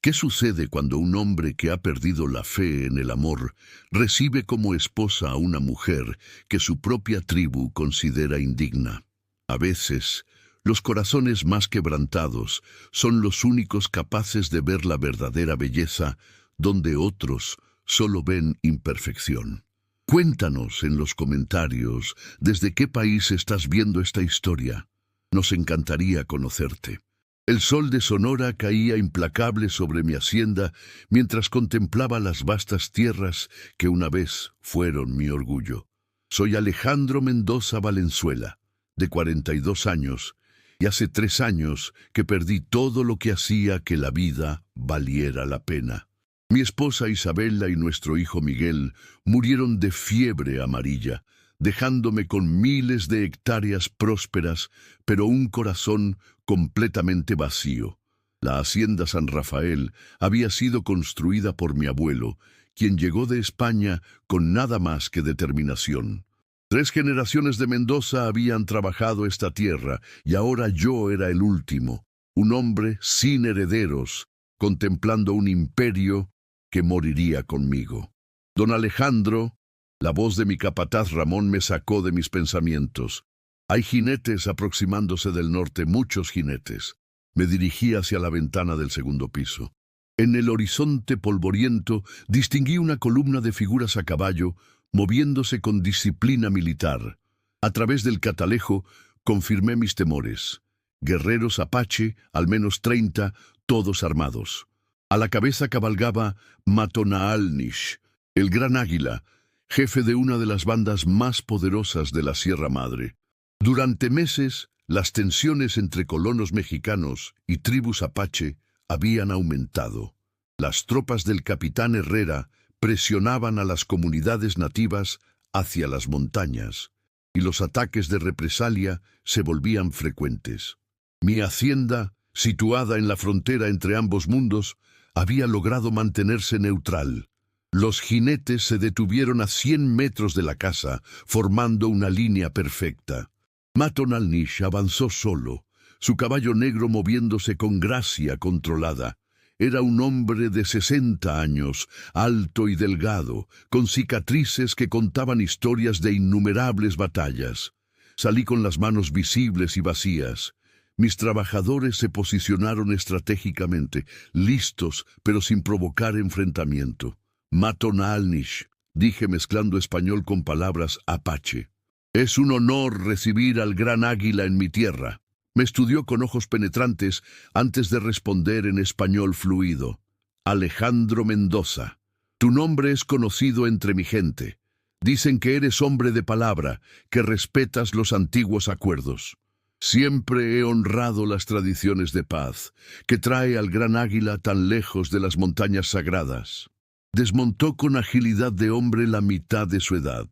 ¿Qué sucede cuando un hombre que ha perdido la fe en el amor recibe como esposa a una mujer que su propia tribu considera indigna? A veces, los corazones más quebrantados son los únicos capaces de ver la verdadera belleza donde otros solo ven imperfección. Cuéntanos en los comentarios desde qué país estás viendo esta historia. Nos encantaría conocerte. El sol de Sonora caía implacable sobre mi hacienda mientras contemplaba las vastas tierras que una vez fueron mi orgullo. Soy Alejandro Mendoza Valenzuela, de 42 años, y hace 3 años que perdí todo lo que hacía que la vida valiera la pena. Mi esposa Isabela y nuestro hijo Miguel murieron de fiebre amarilla, dejándome con miles de hectáreas prósperas, pero un corazón completamente vacío. La hacienda San Rafael había sido construida por mi abuelo, quien llegó de España con nada más que determinación. 3 generaciones de Mendoza habían trabajado esta tierra, y ahora yo era el último, un hombre sin herederos, contemplando un imperio que moriría conmigo. Don Alejandro, la voz de mi capataz Ramón me sacó de mis pensamientos. Hay jinetes aproximándose del norte, muchos jinetes. Me dirigí hacia la ventana del segundo piso. En el horizonte polvoriento distinguí una columna de figuras a caballo, moviéndose con disciplina militar. A través del catalejo confirmé mis temores. Guerreros apache, al menos 30, todos armados. A la cabeza cabalgaba Matonaalnish, el gran águila, jefe de una de las bandas más poderosas de la Sierra Madre. Durante meses, las tensiones entre colonos mexicanos y tribus apache habían aumentado. Las tropas del capitán Herrera presionaban a las comunidades nativas hacia las montañas, y los ataques de represalia se volvían frecuentes. Mi hacienda, situada en la frontera entre ambos mundos, había logrado mantenerse neutral. Los jinetes se detuvieron a 100 metros de la casa, formando una línea perfecta. Matonaalnish avanzó solo, su caballo negro moviéndose con gracia controlada. Era un hombre de 60 años, alto y delgado, con cicatrices que contaban historias de innumerables batallas. Salí con las manos visibles y vacías. Mis trabajadores se posicionaron estratégicamente, listos, pero sin provocar enfrentamiento. Matonaalnish, dije mezclando español con palabras apache. Es un honor recibir al gran águila en mi tierra. Me estudió con ojos penetrantes antes de responder en español fluido. Alejandro Mendoza, tu nombre es conocido entre mi gente. Dicen que eres hombre de palabra, que respetas los antiguos acuerdos. Siempre he honrado las tradiciones de paz, que trae al gran águila tan lejos de las montañas sagradas. Desmontó con agilidad de hombre la mitad de su edad.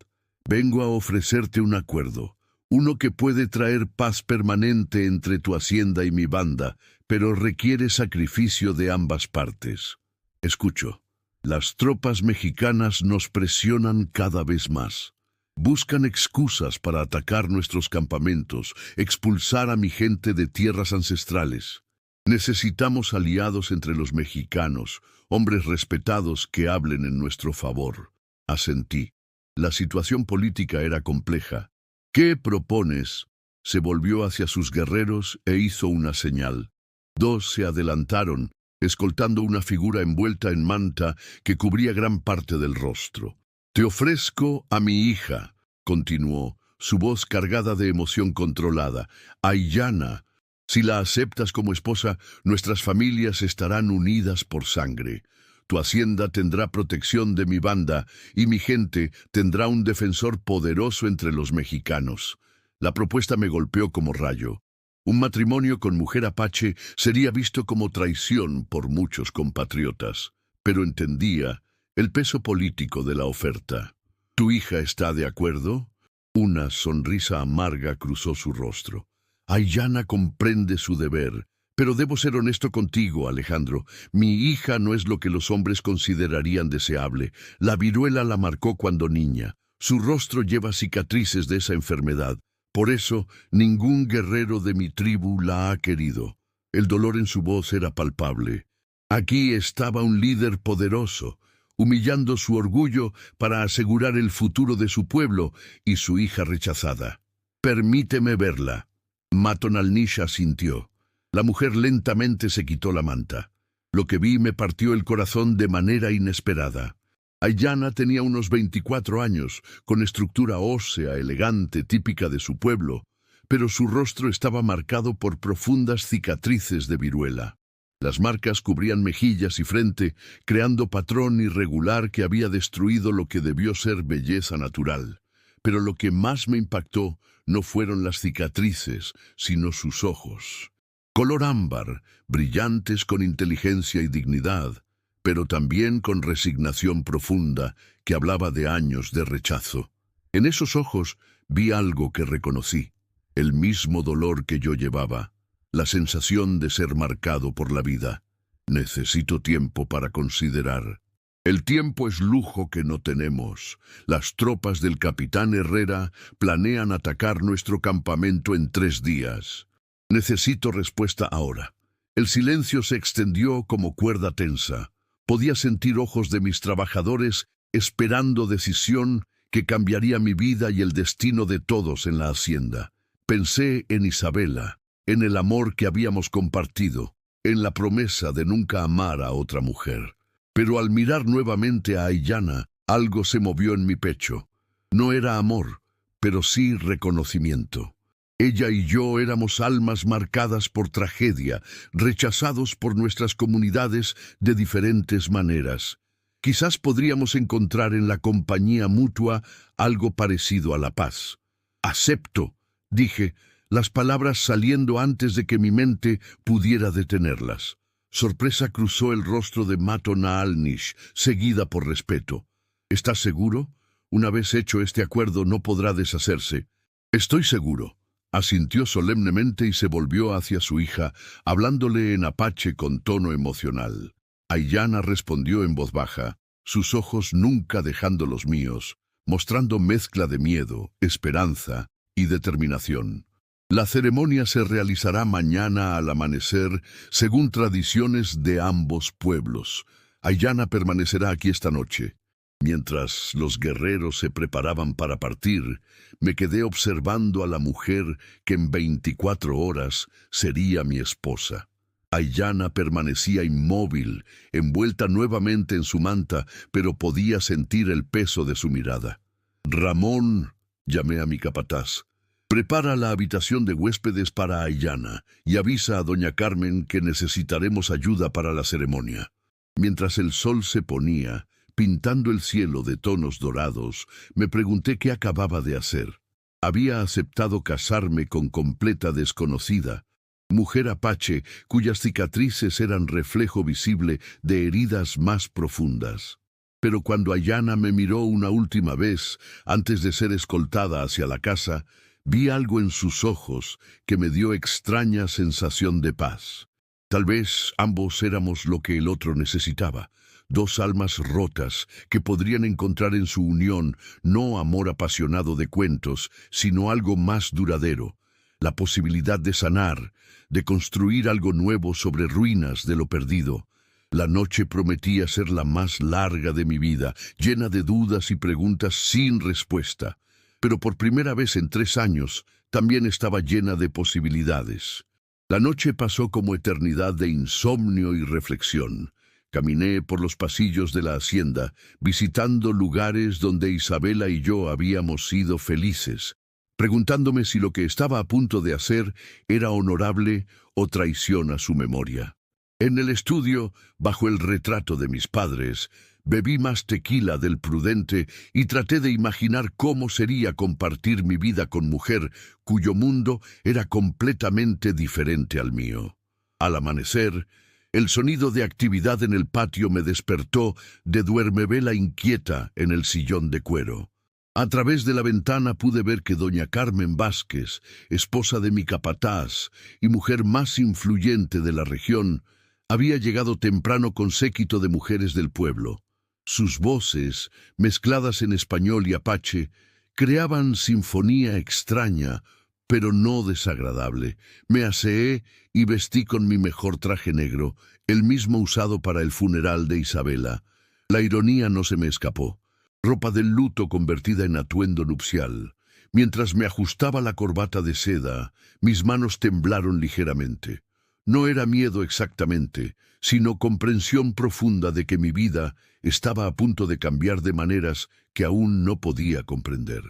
Vengo a ofrecerte un acuerdo, uno que puede traer paz permanente entre tu hacienda y mi banda, pero requiere sacrificio de ambas partes. Escucho. Las tropas mexicanas nos presionan cada vez más. Buscan excusas para atacar nuestros campamentos, expulsar a mi gente de tierras ancestrales. Necesitamos aliados entre los mexicanos, hombres respetados que hablen en nuestro favor. Asentí. La situación política era compleja. ¿Qué propones? Se volvió hacia sus guerreros e hizo una señal. 2 se adelantaron, escoltando una figura envuelta en manta que cubría gran parte del rostro. Te ofrezco a mi hija, continuó, su voz cargada de emoción controlada. Aiyana, si la aceptas como esposa, nuestras familias estarán unidas por sangre. Tu hacienda tendrá protección de mi banda y mi gente tendrá un defensor poderoso entre los mexicanos. La propuesta me golpeó como rayo. Un matrimonio con mujer apache sería visto como traición por muchos compatriotas, pero entendía el peso político de la oferta. ¿Tu hija está de acuerdo? Una sonrisa amarga cruzó su rostro. Aiyana comprende su deber, pero debo ser honesto contigo, Alejandro. Mi hija no es lo que los hombres considerarían deseable. La viruela la marcó cuando niña. Su rostro lleva cicatrices de esa enfermedad. Por eso, ningún guerrero de mi tribu la ha querido. El dolor en su voz era palpable. Aquí estaba un líder poderoso, humillando su orgullo para asegurar el futuro de su pueblo y su hija rechazada. «Permíteme verla». Matan-al-Nish asintió. La mujer lentamente se quitó la manta. Lo que vi me partió el corazón de manera inesperada. Aiyana tenía unos 24 años, con estructura ósea elegante típica de su pueblo, pero su rostro estaba marcado por profundas cicatrices de viruela. Las marcas cubrían mejillas y frente, creando patrón irregular que había destruido lo que debió ser belleza natural. Pero lo que más me impactó no fueron las cicatrices, sino sus ojos. Color ámbar, brillantes con inteligencia y dignidad, pero también con resignación profunda que hablaba de años de rechazo. En esos ojos vi algo que reconocí, el mismo dolor que yo llevaba, la sensación de ser marcado por la vida. Necesito tiempo para considerar. El tiempo es lujo que no tenemos. Las tropas del capitán Herrera planean atacar nuestro campamento en 3 días. Necesito respuesta ahora. El silencio se extendió como cuerda tensa. Podía sentir ojos de mis trabajadores esperando decisión que cambiaría mi vida y el destino de todos en la hacienda. Pensé en Isabela, en el amor que habíamos compartido, en la promesa de nunca amar a otra mujer. Pero al mirar nuevamente a Aiyana, algo se movió en mi pecho. No era amor, pero sí reconocimiento. Ella y yo éramos almas marcadas por tragedia, rechazados por nuestras comunidades de diferentes maneras. Quizás podríamos encontrar en la compañía mutua algo parecido a la paz. «Acepto», dije, las palabras saliendo antes de que mi mente pudiera detenerlas. Sorpresa cruzó el rostro de Matan-al-Nish, seguida por respeto. «¿Estás seguro? Una vez hecho este acuerdo no podrá deshacerse». «Estoy seguro», asintió solemnemente y se volvió hacia su hija, hablándole en apache con tono emocional. Aiyana respondió en voz baja, sus ojos nunca dejando los míos, mostrando mezcla de miedo, esperanza y determinación. «La ceremonia se realizará mañana al amanecer, según tradiciones de ambos pueblos. Aiyana permanecerá aquí esta noche». Mientras los guerreros se preparaban para partir, me quedé observando a la mujer que en 24 horas sería mi esposa. Aiyana permanecía inmóvil, envuelta nuevamente en su manta, pero podía sentir el peso de su mirada. «Ramón», llamé a mi capataz, «prepara la habitación de huéspedes para Aiyana y avisa a doña Carmen que necesitaremos ayuda para la ceremonia». Mientras el sol se ponía, pintando el cielo de tonos dorados, me pregunté qué acababa de hacer. Había aceptado casarme con completa desconocida, mujer apache cuyas cicatrices eran reflejo visible de heridas más profundas. Pero cuando Aiyana me miró una última vez, antes de ser escoltada hacia la casa, vi algo en sus ojos que me dio extraña sensación de paz. Tal vez ambos éramos lo que el otro necesitaba. 2 almas rotas que podrían encontrar en su unión no amor apasionado de cuentos, sino algo más duradero, la posibilidad de sanar, de construir algo nuevo sobre ruinas de lo perdido. La noche prometía ser la más larga de mi vida, llena de dudas y preguntas sin respuesta. Pero por primera vez en 3 años, también estaba llena de posibilidades. La noche pasó como eternidad de insomnio y reflexión. Caminé por los pasillos de la hacienda, visitando lugares donde Isabela y yo habíamos sido felices, preguntándome si lo que estaba a punto de hacer era honorable o traición a su memoria. En el estudio, bajo el retrato de mis padres, bebí más tequila del prudente y traté de imaginar cómo sería compartir mi vida con mujer cuyo mundo era completamente diferente al mío. Al amanecer, el sonido de actividad en el patio me despertó de duermevela inquieta en el sillón de cuero. A través de la ventana pude ver que doña Carmen Vázquez, esposa de mi capataz y mujer más influyente de la región, había llegado temprano con séquito de mujeres del pueblo. Sus voces, mezcladas en español y apache, creaban sinfonía extraña, pero no desagradable. Me aseé y vestí con mi mejor traje negro, el mismo usado para el funeral de Isabela. La ironía no se me escapó. Ropa del luto convertida en atuendo nupcial. Mientras me ajustaba la corbata de seda, mis manos temblaron ligeramente. No era miedo exactamente, sino comprensión profunda de que mi vida estaba a punto de cambiar de maneras que aún no podía comprender.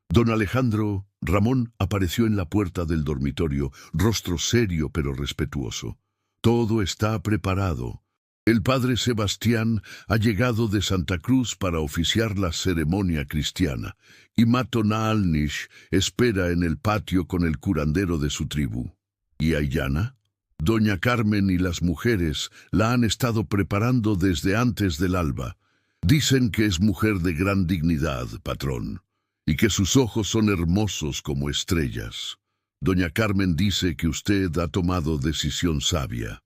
Don Alejandro Ramón apareció en la puerta del dormitorio, rostro serio pero respetuoso. Todo está preparado. El padre Sebastián ha llegado de Santa Cruz para oficiar la ceremonia cristiana, y Mato Naalnish espera en el patio con el curandero de su tribu. ¿Y Aiyana? Doña Carmen y las mujeres la han estado preparando desde antes del alba. Dicen que es mujer de gran dignidad, patrón, y que sus ojos son hermosos como estrellas. Doña Carmen dice que usted ha tomado decisión sabia.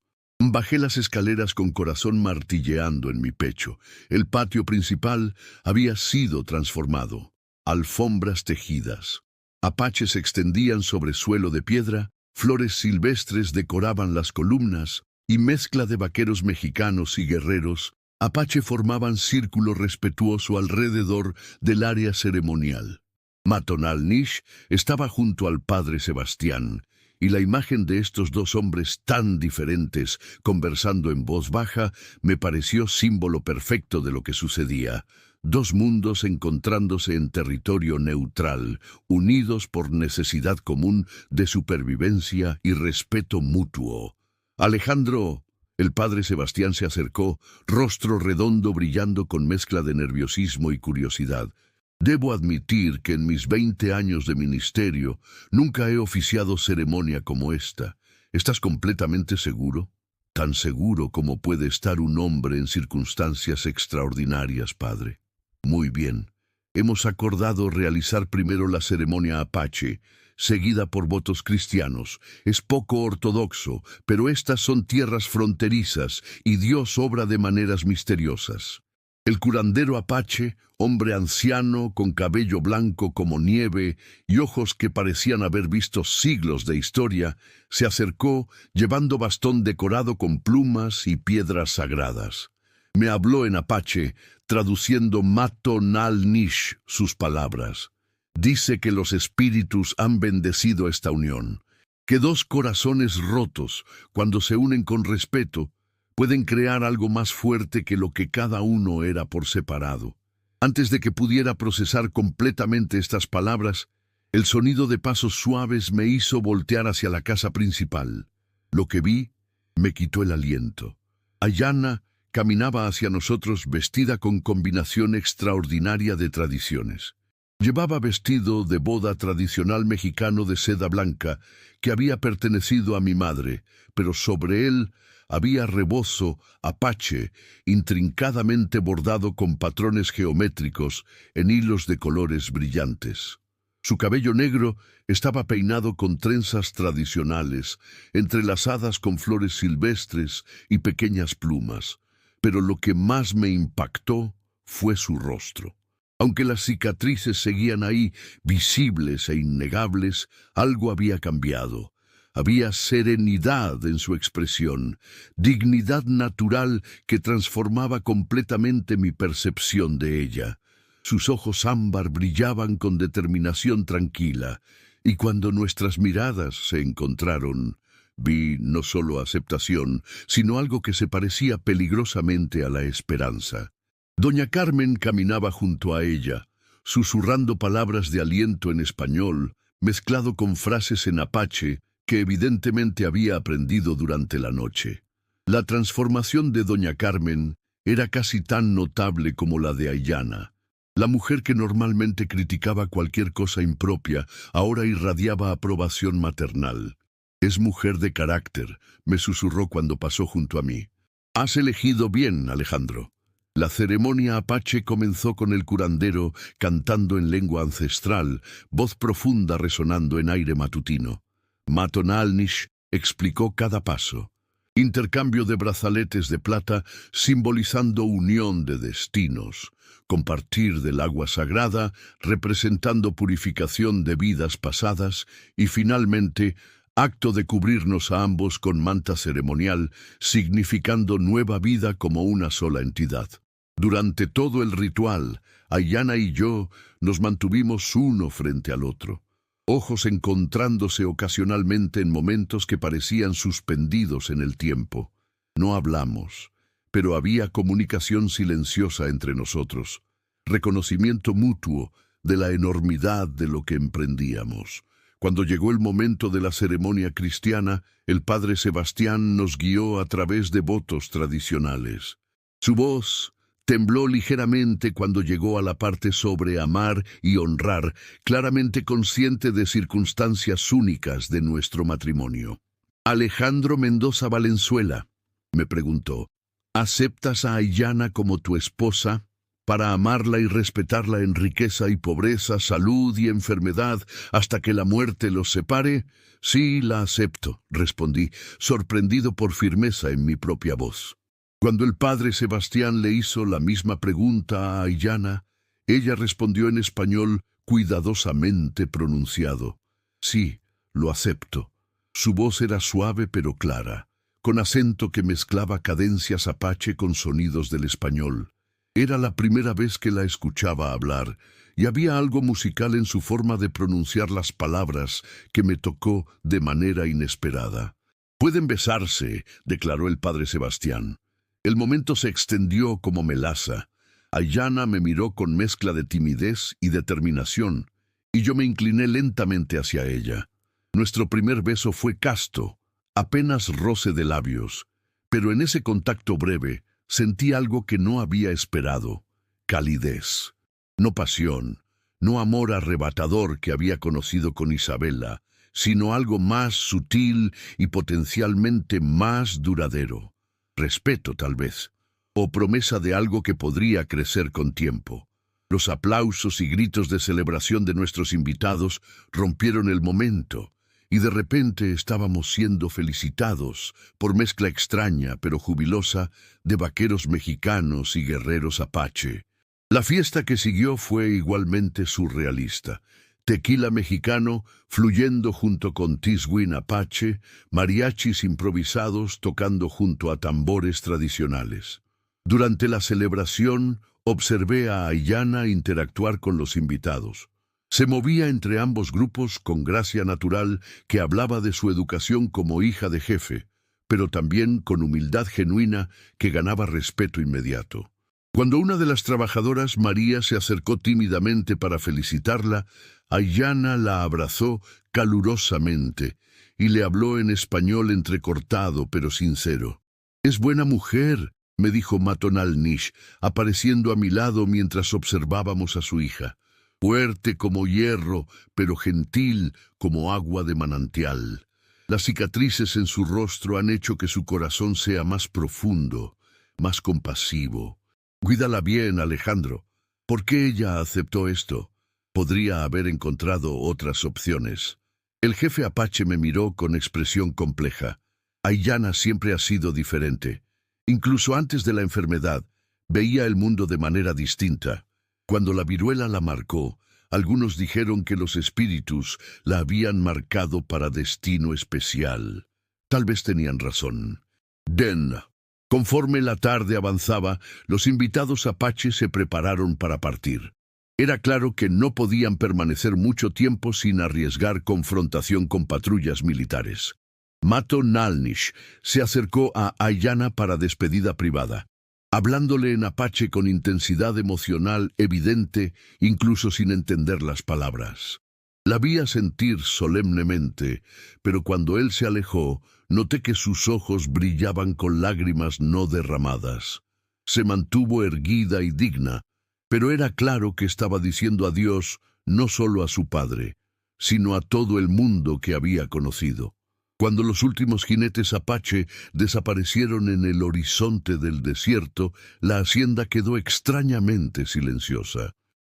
Bajé las escaleras con corazón martilleando en mi pecho. El patio principal había sido transformado. Alfombras tejidas. Apaches se extendían sobre suelo de piedra, flores silvestres decoraban las columnas, y mezcla de vaqueros mexicanos y guerreros, apache formaban círculo respetuoso alrededor del área ceremonial. Mato Naalnish estaba junto al padre Sebastián, y la imagen de estos dos hombres tan diferentes, conversando en voz baja, me pareció símbolo perfecto de lo que sucedía. Dos mundos encontrándose en territorio neutral, unidos por necesidad común de supervivencia y respeto mutuo. Alejandro, el padre Sebastián se acercó, rostro redondo brillando con mezcla de nerviosismo y curiosidad. Debo admitir que en mis 20 años de ministerio nunca he oficiado ceremonia como esta. ¿Estás completamente seguro? Tan seguro como puede estar un hombre en circunstancias extraordinarias, padre. Muy bien. Hemos acordado realizar primero la ceremonia apache, seguida por votos cristianos. Es poco ortodoxo, pero estas son tierras fronterizas y Dios obra de maneras misteriosas. El curandero apache, hombre anciano con cabello blanco como nieve y ojos que parecían haber visto siglos de historia, se acercó llevando bastón decorado con plumas y piedras sagradas. Me habló en apache, traduciendo Mato Naalnish sus palabras. Dice que los espíritus han bendecido esta unión, que dos corazones rotos, cuando se unen con respeto, pueden crear algo más fuerte que lo que cada uno era por separado. Antes de que pudiera procesar completamente estas palabras, el sonido de pasos suaves me hizo voltear hacia la casa principal. Lo que vi me quitó el aliento. Aiyana caminaba hacia nosotros vestida con combinación extraordinaria de tradiciones. Llevaba vestido de boda tradicional mexicano de seda blanca que había pertenecido a mi madre, pero sobre él había rebozo apache intrincadamente bordado con patrones geométricos en hilos de colores brillantes. Su cabello negro estaba peinado con trenzas tradicionales, entrelazadas con flores silvestres y pequeñas plumas, pero lo que más me impactó fue su rostro. Aunque las cicatrices seguían ahí, visibles e innegables, algo había cambiado. Había serenidad en su expresión, dignidad natural que transformaba completamente mi percepción de ella. Sus ojos ámbar brillaban con determinación tranquila, y cuando nuestras miradas se encontraron, vi no solo aceptación, sino algo que se parecía peligrosamente a la esperanza. Doña Carmen caminaba junto a ella, susurrando palabras de aliento en español, mezclado con frases en apache, que evidentemente había aprendido durante la noche. La transformación de doña Carmen era casi tan notable como la de Aiyana. La mujer que normalmente criticaba cualquier cosa impropia, ahora irradiaba aprobación maternal. «Es mujer de carácter», me susurró cuando pasó junto a mí. «Has elegido bien, Alejandro». La ceremonia apache comenzó con el curandero cantando en lengua ancestral, voz profunda resonando en aire matutino. Mato Naalnish explicó cada paso. Intercambio de brazaletes de plata simbolizando unión de destinos. Compartir del agua sagrada representando purificación de vidas pasadas y finalmente acto de cubrirnos a ambos con manta ceremonial significando nueva vida como una sola entidad. Durante todo el ritual, Aiyana y yo nos mantuvimos uno frente al otro, ojos encontrándose ocasionalmente en momentos que parecían suspendidos en el tiempo. No hablamos, pero había comunicación silenciosa entre nosotros, reconocimiento mutuo de la enormidad de lo que emprendíamos. Cuando llegó el momento de la ceremonia cristiana, el padre Sebastián nos guió a través de votos tradicionales. Su voz tembló ligeramente cuando llegó a la parte sobre amar y honrar, claramente consciente de circunstancias únicas de nuestro matrimonio. Alejandro Mendoza Valenzuela, me preguntó, ¿aceptas a Aiyana como tu esposa para amarla y respetarla en riqueza y pobreza, salud y enfermedad, hasta que la muerte los separe? Sí, la acepto, respondí, sorprendido por firmeza en mi propia voz. Cuando el padre Sebastián le hizo la misma pregunta a Aiyana, ella respondió en español cuidadosamente pronunciado. Sí, lo acepto. Su voz era suave pero clara, con acento que mezclaba cadencias apache con sonidos del español. Era la primera vez que la escuchaba hablar, y había algo musical en su forma de pronunciar las palabras que me tocó de manera inesperada. «Pueden besarse», declaró el padre Sebastián. El momento se extendió como melaza. Aiyana me miró con mezcla de timidez y determinación, y yo me incliné lentamente hacia ella. Nuestro primer beso fue casto, apenas roce de labios, pero en ese contacto breve sentí algo que no había esperado: calidez. No pasión, no amor arrebatador que había conocido con Isabela, sino algo más sutil y potencialmente más duradero. Respeto, tal vez, o promesa de algo que podría crecer con tiempo. Los aplausos y gritos de celebración de nuestros invitados rompieron el momento, y de repente estábamos siendo felicitados por mezcla extraña pero jubilosa de vaqueros mexicanos y guerreros apache. La fiesta que siguió fue igualmente surrealista. Tequila mexicano fluyendo junto con tiswin apache, mariachis improvisados tocando junto a tambores tradicionales. Durante la celebración observé a Aiyana interactuar con los invitados. Se movía entre ambos grupos con gracia natural que hablaba de su educación como hija de jefe, pero también con humildad genuina que ganaba respeto inmediato. Cuando una de las trabajadoras, María, se acercó tímidamente para felicitarla, Aiyana la abrazó calurosamente y le habló en español entrecortado pero sincero. «Es buena mujer», me dijo Matonal-Nish, apareciendo a mi lado mientras observábamos a su hija. «Fuerte como hierro, pero gentil como agua de manantial. Las cicatrices en su rostro han hecho que su corazón sea más profundo, más compasivo. Cuídala bien, Alejandro. ¿Por qué ella aceptó esto? Podría haber encontrado otras opciones». El jefe apache me miró con expresión compleja. Aiyana siempre ha sido diferente. Incluso antes de la enfermedad, veía el mundo de manera distinta. Cuando la viruela la marcó, algunos dijeron que los espíritus la habían marcado para destino especial. Tal vez tenían razón. Conforme la tarde avanzaba, los invitados apaches se prepararon para partir. Era claro que no podían permanecer mucho tiempo sin arriesgar confrontación con patrullas militares. Matonal-Nish se acercó a Aiyana para despedida privada, hablándole en apache con intensidad emocional evidente, incluso sin entender las palabras. La vi sentir solemnemente, pero cuando él se alejó, noté que sus ojos brillaban con lágrimas no derramadas. Se mantuvo erguida y digna, pero era claro que estaba diciendo adiós no solo a su padre, sino a todo el mundo que había conocido. Cuando los últimos jinetes apache desaparecieron en el horizonte del desierto, la hacienda quedó extrañamente silenciosa.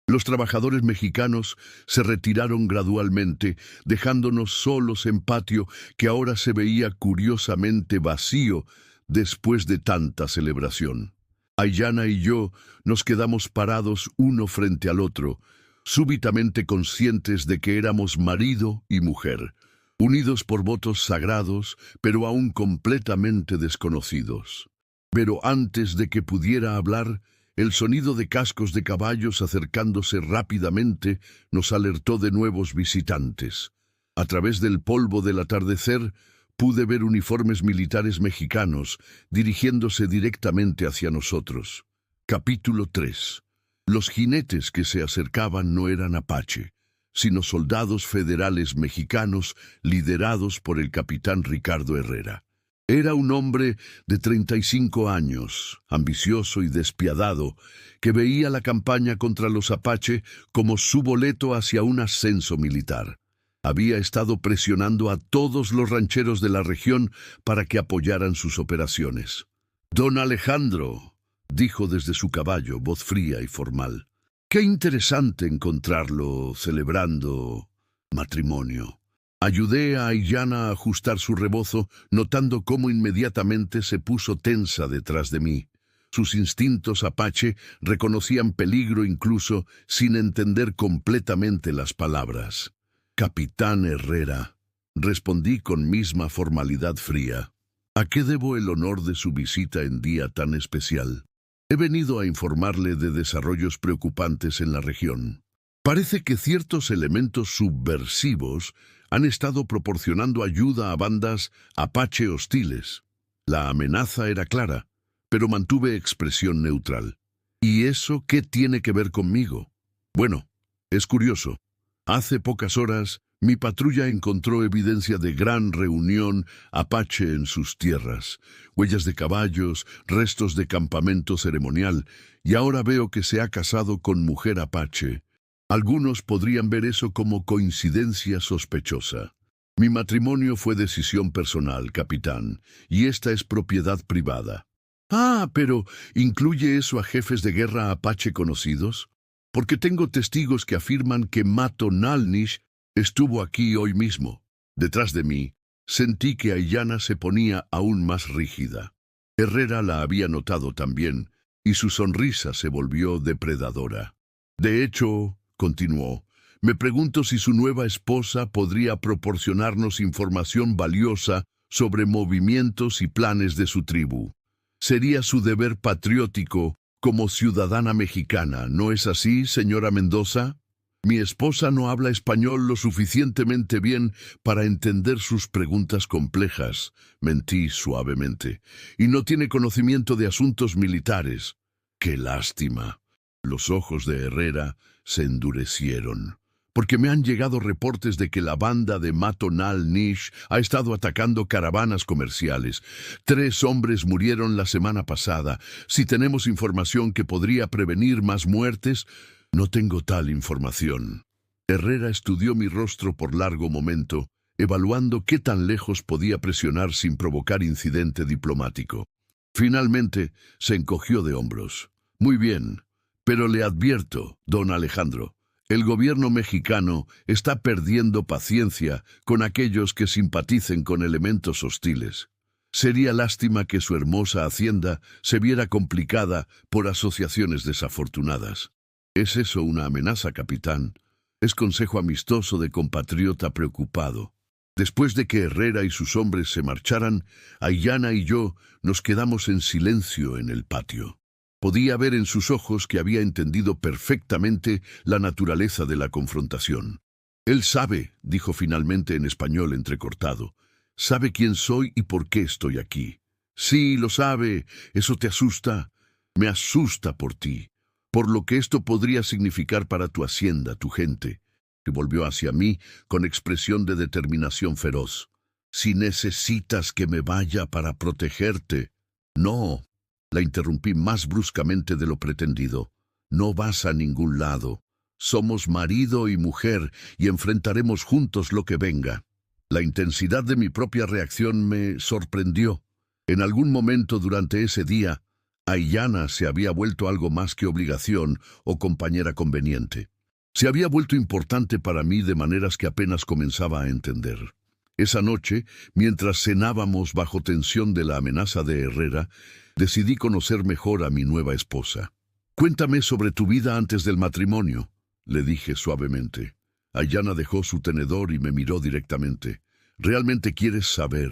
Los trabajadores mexicanos se retiraron gradualmente, dejándonos solos en patio que ahora se veía curiosamente vacío después de tanta celebración. Aiyana y yo nos quedamos parados uno frente al otro, súbitamente conscientes de que éramos marido y mujer, unidos por votos sagrados, pero aún completamente desconocidos. Pero antes de que pudiera hablar, el sonido de cascos de caballos acercándose rápidamente nos alertó de nuevos visitantes. A través del polvo del atardecer, pude ver uniformes militares mexicanos dirigiéndose directamente hacia nosotros. Capítulo 3. Los jinetes que se acercaban no eran apache, sino soldados federales mexicanos liderados por el capitán Ricardo Herrera. Era un hombre de 35 años, ambicioso y despiadado, que veía la campaña contra los apache como su boleto hacia un ascenso militar. Había estado presionando a todos los rancheros de la región para que apoyaran sus operaciones. «Don Alejandro», dijo desde su caballo, voz fría y formal, «qué interesante encontrarlo celebrando matrimonio». Ayudé a Aiyana a ajustar su rebozo, notando cómo inmediatamente se puso tensa detrás de mí. Sus instintos apache reconocían peligro incluso sin entender completamente las palabras. «Capitán Herrera», respondí con misma formalidad fría. «¿A qué debo el honor de su visita en día tan especial? He venido a informarle de desarrollos preocupantes en la región. Parece que ciertos elementos subversivos han estado proporcionando ayuda a bandas apache hostiles. La amenaza era clara, pero mantuve expresión neutral. ¿Y eso qué tiene que ver conmigo? Bueno, es curioso. Hace pocas horas, mi patrulla encontró evidencia de gran reunión apache en sus tierras, huellas de caballos, restos de campamento ceremonial, y ahora veo que se ha casado con mujer apache. Algunos podrían ver eso como coincidencia sospechosa. Mi matrimonio fue decisión personal, capitán, y esta es propiedad privada. Ah, pero ¿incluye eso a jefes de guerra apache conocidos? Porque tengo testigos que afirman que Mato Nalnish estuvo aquí hoy mismo. Detrás de mí, sentí que Aiyana se ponía aún más rígida. Herrera la había notado también, y su sonrisa se volvió depredadora. De hecho, continuó, me pregunto si su nueva esposa podría proporcionarnos información valiosa sobre movimientos y planes de su tribu. Sería su deber patriótico como ciudadana mexicana, ¿no es así, señora Mendoza? Mi esposa no habla español lo suficientemente bien para entender sus preguntas complejas, mentí suavemente, y no tiene conocimiento de asuntos militares. ¡Qué lástima! Los ojos de Herrera se endurecieron, porque me han llegado reportes de que la banda de Mato Nalnish ha estado atacando caravanas comerciales. 3 hombres murieron la semana pasada. Si tenemos información que podría prevenir más muertes, no tengo tal información. Herrera estudió mi rostro por largo momento, evaluando qué tan lejos podía presionar sin provocar incidente diplomático. Finalmente, se encogió de hombros. Muy bien. Pero le advierto, don Alejandro, el gobierno mexicano está perdiendo paciencia con aquellos que simpaticen con elementos hostiles. Sería lástima que su hermosa hacienda se viera complicada por asociaciones desafortunadas. ¿Es eso una amenaza, capitán? Es consejo amistoso de compatriota preocupado. Después de que Herrera y sus hombres se marcharan, Aiyana y yo nos quedamos en silencio en el patio. Podía ver en sus ojos que había entendido perfectamente la naturaleza de la confrontación. «Él sabe», dijo finalmente en español entrecortado, «sabe quién soy y por qué estoy aquí». «Sí, lo sabe. ¿Eso te asusta?» «Me asusta por ti, por lo que esto podría significar para tu hacienda, tu gente». Se volvió hacia mí con expresión de determinación feroz. «Si necesitas que me vaya para protegerte». «No». La interrumpí más bruscamente de lo pretendido. «No vas a ningún lado. Somos marido y mujer y enfrentaremos juntos lo que venga». La intensidad de mi propia reacción me sorprendió. En algún momento durante ese día, Aiyana se había vuelto algo más que obligación o compañera conveniente. Se había vuelto importante para mí de maneras que apenas comenzaba a entender. Esa noche, mientras cenábamos bajo tensión de la amenaza de Herrera, decidí conocer mejor a mi nueva esposa. «Cuéntame sobre tu vida antes del matrimonio», le dije suavemente. Aiyana dejó su tenedor y me miró directamente. «¿Realmente quieres saber?»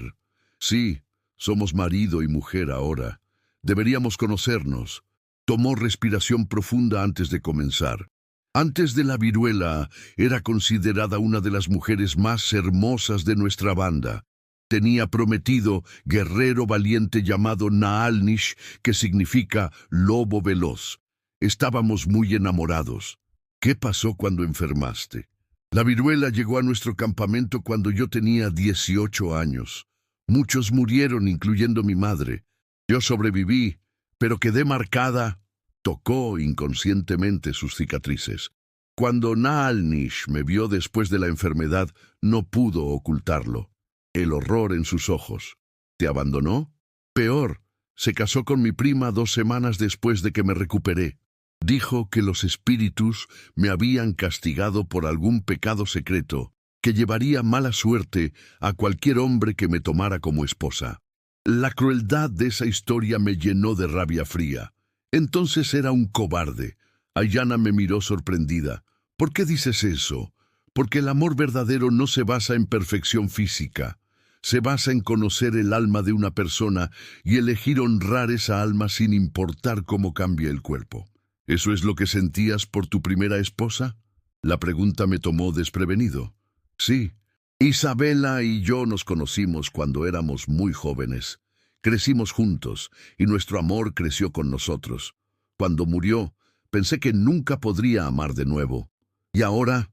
«Sí, somos marido y mujer ahora. Deberíamos conocernos». Tomó respiración profunda antes de comenzar. Antes de la viruela, era considerada una de las mujeres más hermosas de nuestra banda. Tenía prometido guerrero valiente llamado Naalnish, que significa lobo veloz. Estábamos muy enamorados. ¿Qué pasó cuando enfermaste? La viruela llegó a nuestro campamento cuando yo tenía 18 años. Muchos murieron, incluyendo mi madre. Yo sobreviví, pero quedé marcada. Tocó inconscientemente sus cicatrices. Cuando Naalnish me vio después de la enfermedad, no pudo ocultarlo. El horror en sus ojos. ¿Te abandonó? Peor, se casó con mi prima 2 semanas después de que me recuperé. Dijo que los espíritus me habían castigado por algún pecado secreto, que llevaría mala suerte a cualquier hombre que me tomara como esposa. La crueldad de esa historia me llenó de rabia fría. Entonces era un cobarde. Aiyana me miró sorprendida. ¿Por qué dices eso? Porque el amor verdadero no se basa en perfección física. Se basa en conocer el alma de una persona y elegir honrar esa alma sin importar cómo cambie el cuerpo. ¿Eso es lo que sentías por tu primera esposa? La pregunta me tomó desprevenido. Sí. Isabela y yo nos conocimos cuando éramos muy jóvenes. Crecimos juntos y nuestro amor creció con nosotros. Cuando murió, pensé que nunca podría amar de nuevo. Y ahora,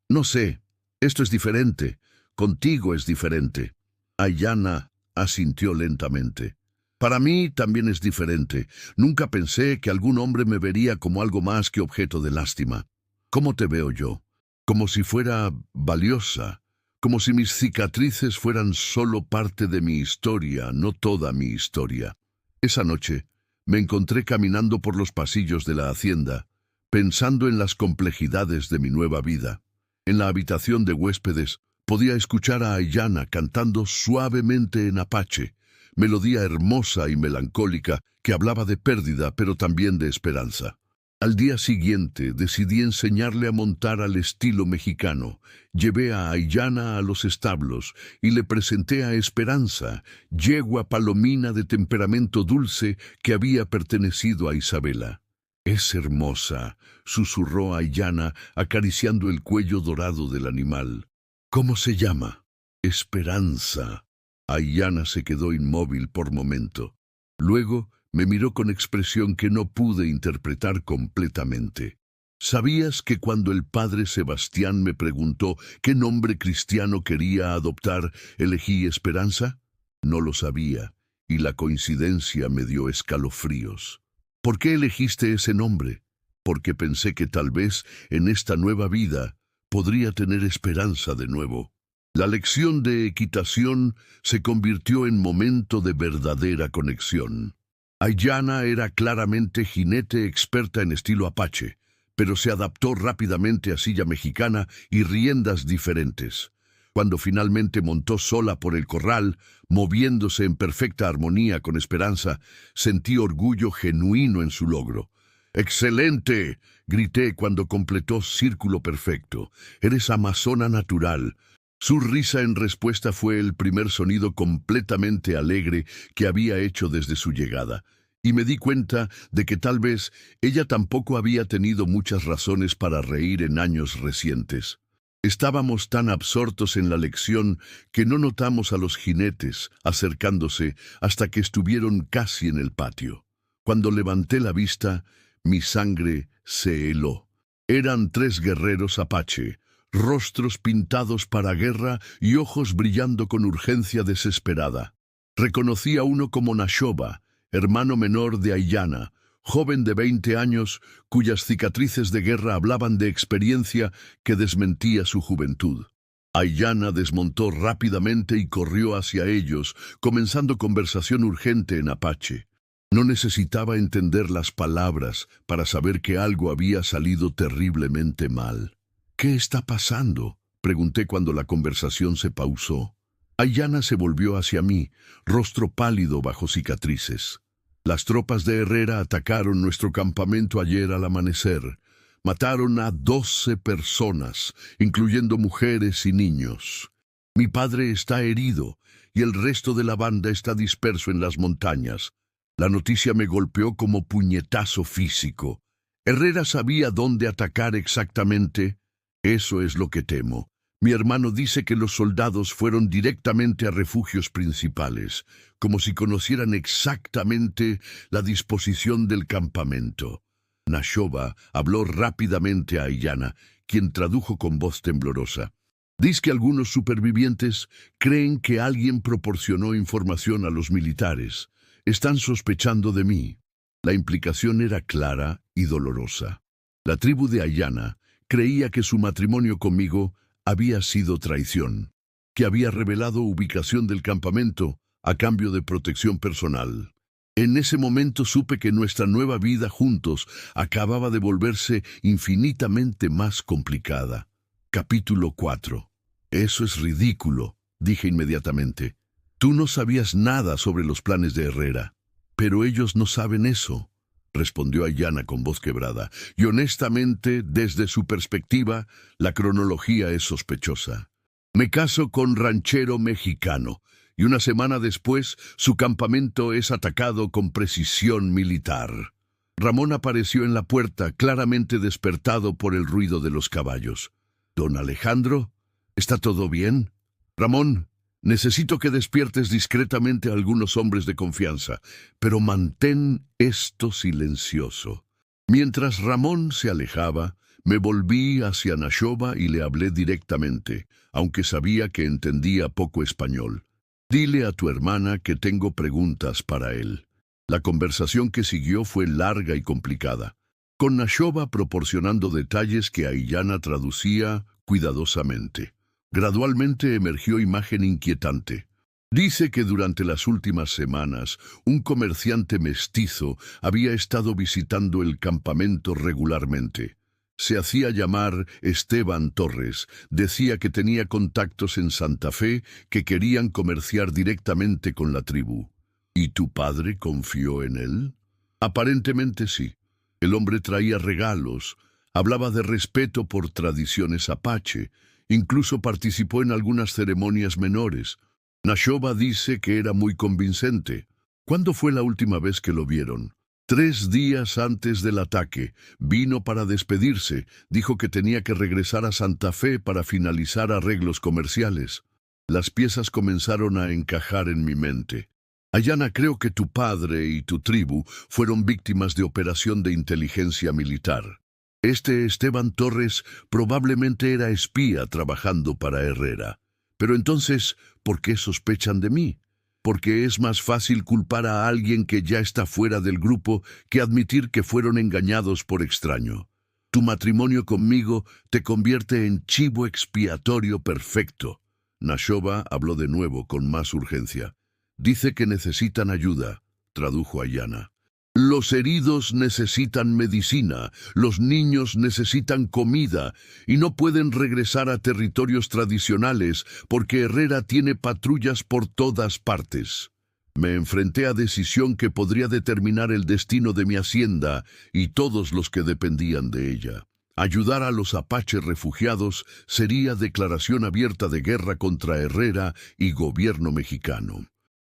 no sé, esto es diferente. Contigo es diferente. Aiyana asintió lentamente. Para mí también es diferente. Nunca pensé que algún hombre me vería como algo más que objeto de lástima. ¿Cómo te veo yo? Como si fuera valiosa. Como si mis cicatrices fueran solo parte de mi historia, no toda mi historia. Esa noche me encontré caminando por los pasillos de la hacienda, pensando en las complejidades de mi nueva vida. En la habitación de huéspedes podía escuchar a Aiyana cantando suavemente en apache, melodía hermosa y melancólica que hablaba de pérdida pero también de esperanza. Al día siguiente decidí enseñarle a montar al estilo mexicano. Llevé a Aiyana a los establos y le presenté a Esperanza, yegua palomina de temperamento dulce que había pertenecido a Isabela. «Es hermosa», susurró Aiyana acariciando el cuello dorado del animal. «¿Cómo se llama?» «Esperanza». Aiyana se quedó inmóvil por momento. Luego me miró con expresión que no pude interpretar completamente. ¿Sabías que cuando el padre Sebastián me preguntó qué nombre cristiano quería adoptar, elegí Esperanza? No lo sabía, y la coincidencia me dio escalofríos. ¿Por qué elegiste ese nombre? Porque pensé que tal vez en esta nueva vida podría tener esperanza de nuevo. La lección de equitación se convirtió en momento de verdadera conexión. Aiyana era claramente jinete experta en estilo apache, pero se adaptó rápidamente a silla mexicana y riendas diferentes. Cuando finalmente montó sola por el corral, moviéndose en perfecta armonía con Esperanza, sentí orgullo genuino en su logro. «¡Excelente!», grité cuando completó círculo perfecto. «Eres amazona natural». Su risa en respuesta fue el primer sonido completamente alegre que había hecho desde su llegada, y me di cuenta de que tal vez ella tampoco había tenido muchas razones para reír en años recientes. Estábamos tan absortos en la lección que no notamos a los jinetes acercándose hasta que estuvieron casi en el patio. Cuando levanté la vista, mi sangre se heló. Eran 3 guerreros apache, rostros pintados para guerra y ojos brillando con urgencia desesperada. Reconocí a uno como Nashoba, hermano menor de Aiyana, joven de 20 años, cuyas cicatrices de guerra hablaban de experiencia que desmentía su juventud. Aiyana desmontó rápidamente y corrió hacia ellos, comenzando conversación urgente en apache. No necesitaba entender las palabras para saber que algo había salido terriblemente mal. ¿Qué está pasando?, pregunté cuando la conversación se pausó. Ayana se volvió hacia mí, rostro pálido bajo cicatrices. Las tropas de Herrera atacaron nuestro campamento ayer al amanecer. Mataron a 12 personas, incluyendo mujeres y niños. Mi padre está herido y el resto de la banda está disperso en las montañas. La noticia me golpeó como puñetazo físico. ¿Herrera sabía dónde atacar exactamente? Eso es lo que temo. Mi hermano dice que los soldados fueron directamente a refugios principales, como si conocieran exactamente la disposición del campamento. Nashoba habló rápidamente a Ayana, quien tradujo con voz temblorosa. Dice que algunos supervivientes creen que alguien proporcionó información a los militares. Están sospechando de mí. La implicación era clara y dolorosa. La tribu de Ayana creía que su matrimonio conmigo había sido traición, que había revelado ubicación del campamento a cambio de protección personal. En ese momento supe que nuestra nueva vida juntos acababa de volverse infinitamente más complicada. Capítulo 4. Eso es ridículo, dije inmediatamente. Tú no sabías nada sobre los planes de Herrera. Pero ellos no saben eso, respondió Ayana con voz quebrada. Y honestamente, desde su perspectiva, la cronología es sospechosa. Me caso con ranchero mexicano, y una semana después su campamento es atacado con precisión militar. Ramón apareció en la puerta, claramente despertado por el ruido de los caballos. «Don Alejandro, ¿está todo bien?» «Ramón, necesito que despiertes discretamente a algunos hombres de confianza, pero mantén esto silencioso». Mientras Ramón se alejaba, me volví hacia Nashoba y le hablé directamente, aunque sabía que entendía poco español. «Dile a tu hermana que tengo preguntas para él». La conversación que siguió fue larga y complicada, con Nashoba proporcionando detalles que Ayana traducía cuidadosamente. Gradualmente emergió imagen inquietante. Dice que durante las últimas semanas un comerciante mestizo había estado visitando el campamento regularmente. Se hacía llamar Esteban Torres, decía que tenía contactos en Santa Fe que querían comerciar directamente con la tribu. ¿Y tu padre confió en él? Aparentemente sí. El hombre traía regalos, hablaba de respeto por tradiciones apache, incluso participó en algunas ceremonias menores. Nashoba dice que era muy convincente. ¿Cuándo fue la última vez que lo vieron? 3 días antes del ataque. Vino para despedirse. Dijo que tenía que regresar a Santa Fe para finalizar arreglos comerciales. Las piezas comenzaron a encajar en mi mente. Ayana, creo que tu padre y tu tribu fueron víctimas de operación de inteligencia militar. Este Esteban Torres probablemente era espía trabajando para Herrera. Pero entonces, ¿por qué sospechan de mí? Porque es más fácil culpar a alguien que ya está fuera del grupo que admitir que fueron engañados por extraño. Tu matrimonio conmigo te convierte en chivo expiatorio perfecto. Nashoba habló de nuevo con más urgencia. Dice que necesitan ayuda, tradujo Ayana. Los heridos necesitan medicina, los niños necesitan comida y no pueden regresar a territorios tradicionales porque Herrera tiene patrullas por todas partes. Me enfrenté a decisión que podría determinar el destino de mi hacienda y todos los que dependían de ella. Ayudar a los apaches refugiados sería declaración abierta de guerra contra Herrera y gobierno mexicano.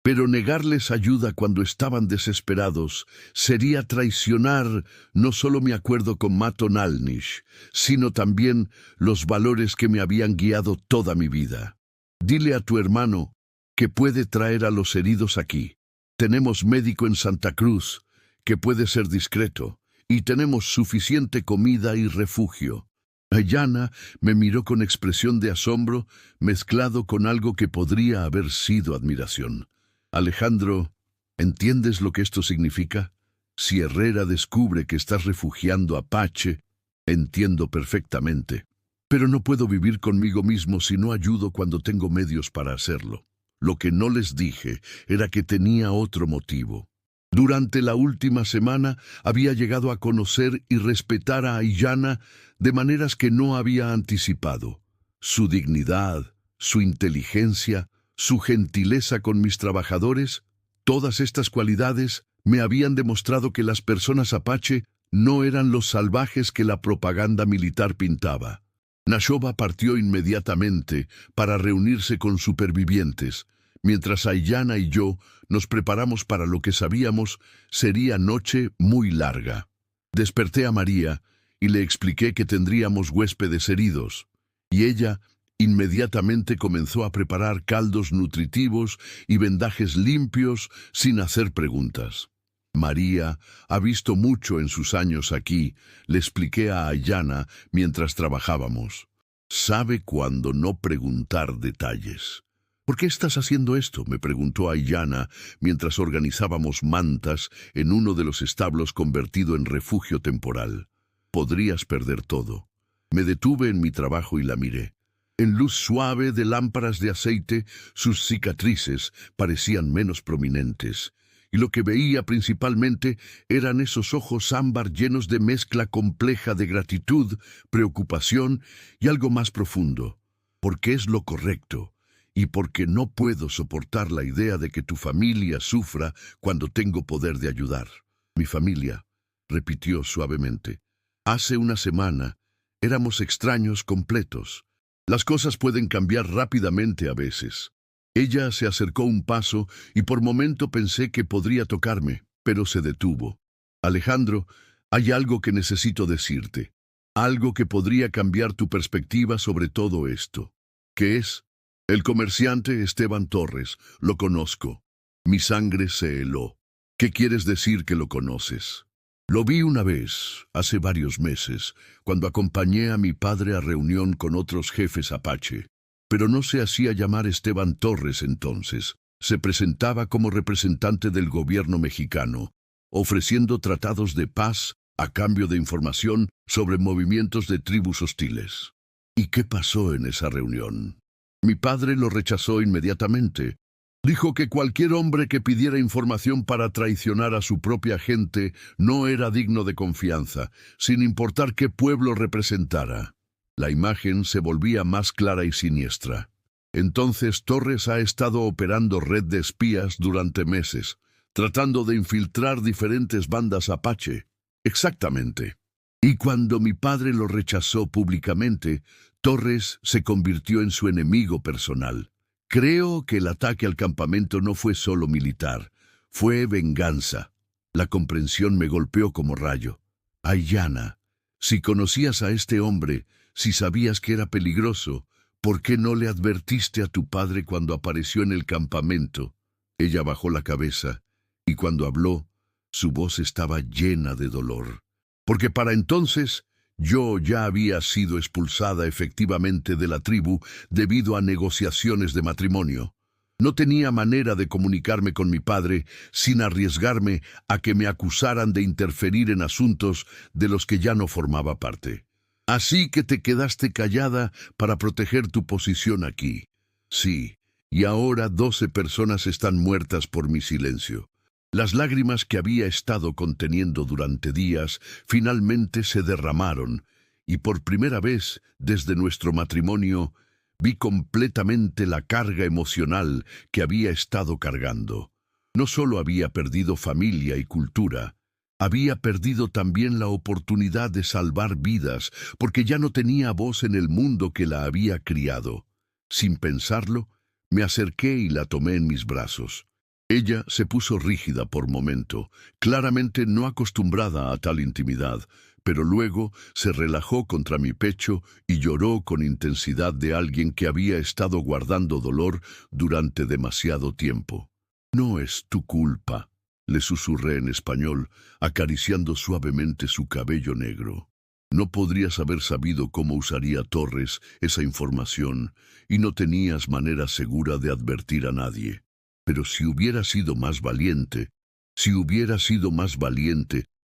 Pero negarles ayuda cuando estaban desesperados sería traicionar no solo mi acuerdo con Maton Alnish, sino también los valores que me habían guiado toda mi vida. Dile a tu hermano que puede traer a los heridos aquí. Tenemos médico en Santa Cruz, que puede ser discreto, y tenemos suficiente comida y refugio. Ayana me miró con expresión de asombro, mezclado con algo que podría haber sido admiración. Alejandro, ¿entiendes lo que esto significa? Si Herrera descubre que estás refugiando a Apache, entiendo perfectamente. Pero no puedo vivir conmigo mismo si no ayudo cuando tengo medios para hacerlo. Lo que no les dije era que tenía otro motivo. Durante la última semana había llegado a conocer y respetar a Aiyana de maneras que no había anticipado. Su dignidad, su inteligencia, su gentileza con mis trabajadores, todas estas cualidades me habían demostrado que las personas apache no eran los salvajes que la propaganda militar pintaba. Nashoba partió inmediatamente para reunirse con supervivientes, mientras Aiyana y yo nos preparamos para lo que sabíamos sería noche muy larga. Desperté a María y le expliqué que tendríamos huéspedes heridos, y ella inmediatamente comenzó a preparar caldos nutritivos y vendajes limpios sin hacer preguntas. María ha visto mucho en sus años aquí, le expliqué a Aiyana mientras trabajábamos. Sabe cuándo no preguntar detalles. ¿Por qué estás haciendo esto?, me preguntó Aiyana mientras organizábamos mantas en uno de los establos convertido en refugio temporal. Podrías perder todo. Me detuve en mi trabajo y la miré. En luz suave de lámparas de aceite, sus cicatrices parecían menos prominentes, y lo que veía principalmente eran esos ojos ámbar llenos de mezcla compleja de gratitud, preocupación y algo más profundo. Porque es lo correcto, y porque no puedo soportar la idea de que tu familia sufra cuando tengo poder de ayudar. Mi familia, repitió suavemente. Hace una semana éramos extraños completos. Las cosas pueden cambiar rápidamente a veces. Ella se acercó un paso y por momento pensé que podría tocarme, pero se detuvo. Alejandro, hay algo que necesito decirte. Algo que podría cambiar tu perspectiva sobre todo esto. ¿Qué es? El comerciante Esteban Torres. Lo conozco. Mi sangre se heló. ¿Qué quieres decir que lo conoces? Lo vi una vez, hace varios meses, cuando acompañé a mi padre a reunión con otros jefes apache. Pero no se hacía llamar Esteban Torres entonces. Se presentaba como representante del gobierno mexicano, ofreciendo tratados de paz a cambio de información sobre movimientos de tribus hostiles. ¿Y qué pasó en esa reunión? Mi padre lo rechazó inmediatamente. Dijo que cualquier hombre que pidiera información para traicionar a su propia gente no era digno de confianza, sin importar qué pueblo representara. La imagen se volvía más clara y siniestra. Entonces Torres ha estado operando red de espías durante meses, tratando de infiltrar diferentes bandas apache. Exactamente. Y cuando mi padre lo rechazó públicamente, Torres se convirtió en su enemigo personal. Creo que el ataque al campamento no fue solo militar, fue venganza. La comprensión me golpeó como rayo. Aiyana, si conocías a este hombre, si sabías que era peligroso, ¿por qué no le advertiste a tu padre cuando apareció en el campamento? Ella bajó la cabeza, y cuando habló, su voz estaba llena de dolor. Porque para entonces yo ya había sido expulsada efectivamente de la tribu debido a negociaciones de matrimonio. No tenía manera de comunicarme con mi padre sin arriesgarme a que me acusaran de interferir en asuntos de los que ya no formaba parte. Así que te quedaste callada para proteger tu posición aquí. Sí, y ahora 12 personas están muertas por mi silencio. Las lágrimas que había estado conteniendo durante días finalmente se derramaron, y por primera vez desde nuestro matrimonio vi completamente la carga emocional que había estado cargando. No solo había perdido familia y cultura, había perdido también la oportunidad de salvar vidas, porque ya no tenía voz en el mundo que la había criado. Sin pensarlo, me acerqué y la tomé en mis brazos. Ella se puso rígida por momento, claramente no acostumbrada a tal intimidad, pero luego se relajó contra mi pecho y lloró con intensidad de alguien que había estado guardando dolor durante demasiado tiempo. No es tu culpa, le susurré en español, acariciando suavemente su cabello negro. No podrías haber sabido cómo usaría Torres esa información y no tenías manera segura de advertir a nadie. Pero si hubieras sido más valiente,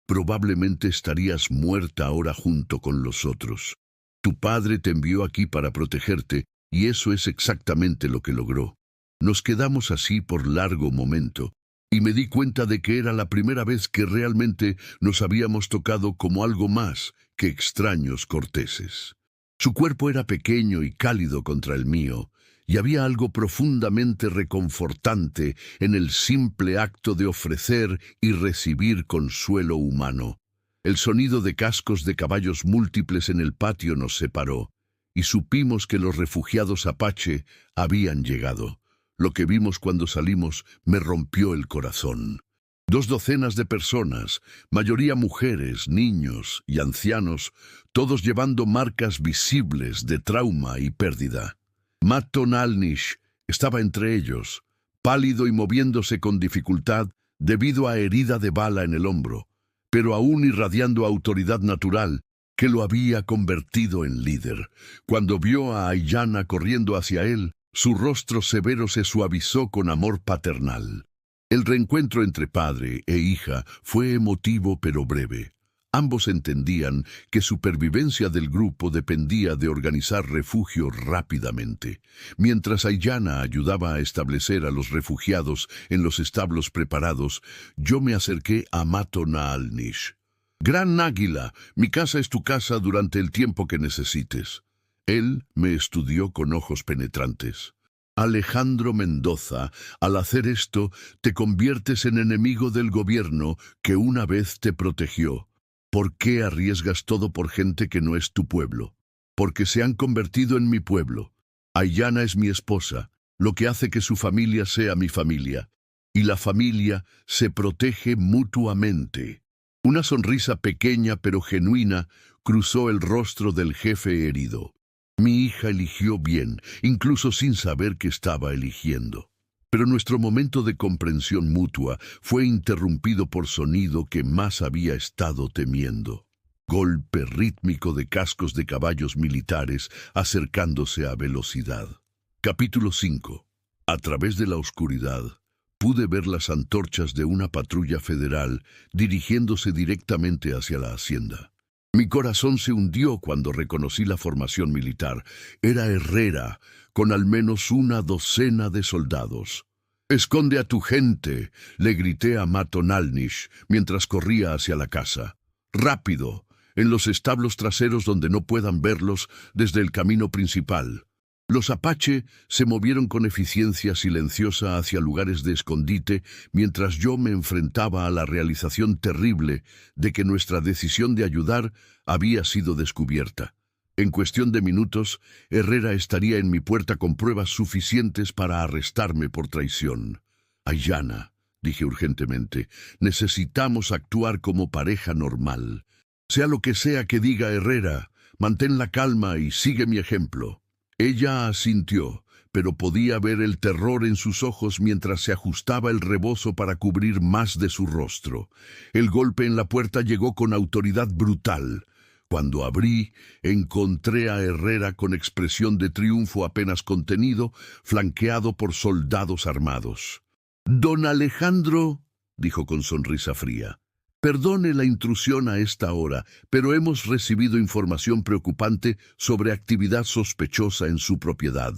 probablemente estarías muerta ahora junto con los otros. Tu padre te envió aquí para protegerte, y eso es exactamente lo que logró. Nos quedamos así por largo momento, y me di cuenta de que era la primera vez que realmente nos habíamos tocado como algo más que extraños corteses. Su cuerpo era pequeño y cálido contra el mío, y había algo profundamente reconfortante en el simple acto de ofrecer y recibir consuelo humano. El sonido de cascos de caballos múltiples en el patio nos separó, y supimos que los refugiados apache habían llegado. Lo que vimos cuando salimos me rompió el corazón. 2 docenas de personas, mayoría mujeres, niños y ancianos, todos llevando marcas visibles de trauma y pérdida. Mato Nalnish estaba entre ellos, pálido y moviéndose con dificultad debido a herida de bala en el hombro, pero aún irradiando autoridad natural que lo había convertido en líder. Cuando vio a Aiyana corriendo hacia él, su rostro severo se suavizó con amor paternal. El reencuentro entre padre e hija fue emotivo pero breve. Ambos entendían que supervivencia del grupo dependía de organizar refugio rápidamente. Mientras Aiyana ayudaba a establecer a los refugiados en los establos preparados, yo me acerqué a Mato Naalnish. «Gran Águila, mi casa es tu casa durante el tiempo que necesites». Él me estudió con ojos penetrantes. «Alejandro Mendoza, al hacer esto, te conviertes en enemigo del gobierno que una vez te protegió. ¿Por qué arriesgas todo por gente que no es tu pueblo? Porque se han convertido en mi pueblo. Aiyana es mi esposa, lo que hace que su familia sea mi familia. Y la familia se protege mutuamente». Una sonrisa pequeña pero genuina cruzó el rostro del jefe herido. Mi hija eligió bien, incluso sin saber que estaba eligiendo. Pero nuestro momento de comprensión mutua fue interrumpido por sonido que más había estado temiendo. Golpe rítmico de cascos de caballos militares acercándose a velocidad. Capítulo 5. A través de la oscuridad, pude ver las antorchas de una patrulla federal dirigiéndose directamente hacia la hacienda. Mi corazón se hundió cuando reconocí la formación militar. Era Herrera, con al menos una docena de soldados. «Esconde a tu gente», le grité a Mato Nalnish mientras corría hacia la casa. «Rápido, en los establos traseros donde no puedan verlos desde el camino principal». Los apache se movieron con eficiencia silenciosa hacia lugares de escondite mientras yo me enfrentaba a la realización terrible de que nuestra decisión de ayudar había sido descubierta. En cuestión de minutos, Herrera estaría en mi puerta con pruebas suficientes para arrestarme por traición. «Aiyana», dije urgentemente, «necesitamos actuar como pareja normal. Sea lo que sea que diga Herrera, mantén la calma y sigue mi ejemplo». Ella asintió, pero podía ver el terror en sus ojos mientras se ajustaba el rebozo para cubrir más de su rostro. El golpe en la puerta llegó con autoridad brutal. Cuando abrí, encontré a Herrera con expresión de triunfo apenas contenido, flanqueado por soldados armados. «Don Alejandro», dijo con sonrisa fría, «perdone la intrusión a esta hora, pero hemos recibido información preocupante sobre actividad sospechosa en su propiedad».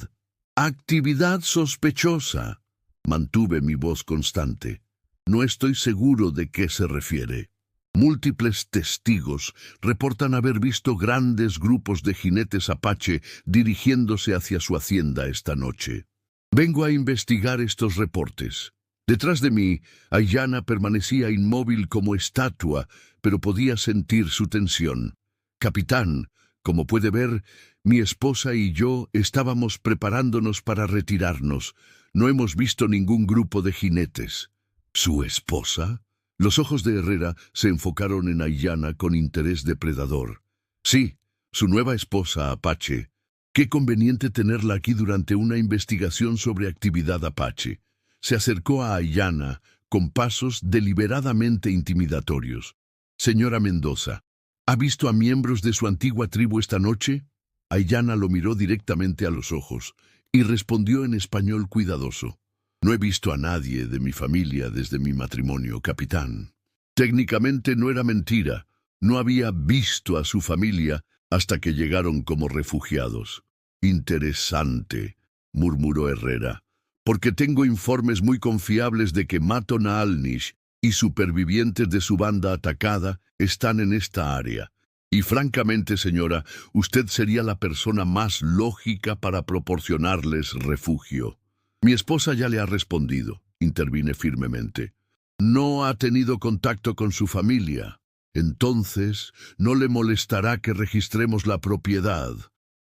«¿Actividad sospechosa?», mantuve mi voz constante. «No estoy seguro de qué se refiere». Múltiples testigos reportan haber visto grandes grupos de jinetes apache dirigiéndose hacia su hacienda esta noche. Vengo a investigar estos reportes. Detrás de mí, Aiyana permanecía inmóvil como estatua, pero podía sentir su tensión. «Capitán, como puede ver, mi esposa y yo estábamos preparándonos para retirarnos. No hemos visto ningún grupo de jinetes». «¿Su esposa?». Los ojos de Herrera se enfocaron en Aiyana con interés depredador. «Sí, su nueva esposa apache. Qué conveniente tenerla aquí durante una investigación sobre actividad apache». Se acercó a Aiyana con pasos deliberadamente intimidatorios. «Señora Mendoza, ¿ha visto a miembros de su antigua tribu esta noche?». Aiyana lo miró directamente a los ojos y respondió en español cuidadoso. «No he visto a nadie de mi familia desde mi matrimonio, capitán». Técnicamente no era mentira. No había visto a su familia hasta que llegaron como refugiados. «Interesante», murmuró Herrera. porque tengo informes muy confiables de que Mato Naalnish y supervivientes de su banda atacada están en esta área. Y francamente, señora, usted sería la persona más lógica para proporcionarles refugio. Mi esposa ya le ha respondido, intervine firmemente. No ha tenido contacto con su familia. Entonces, no le molestará que registremos la propiedad.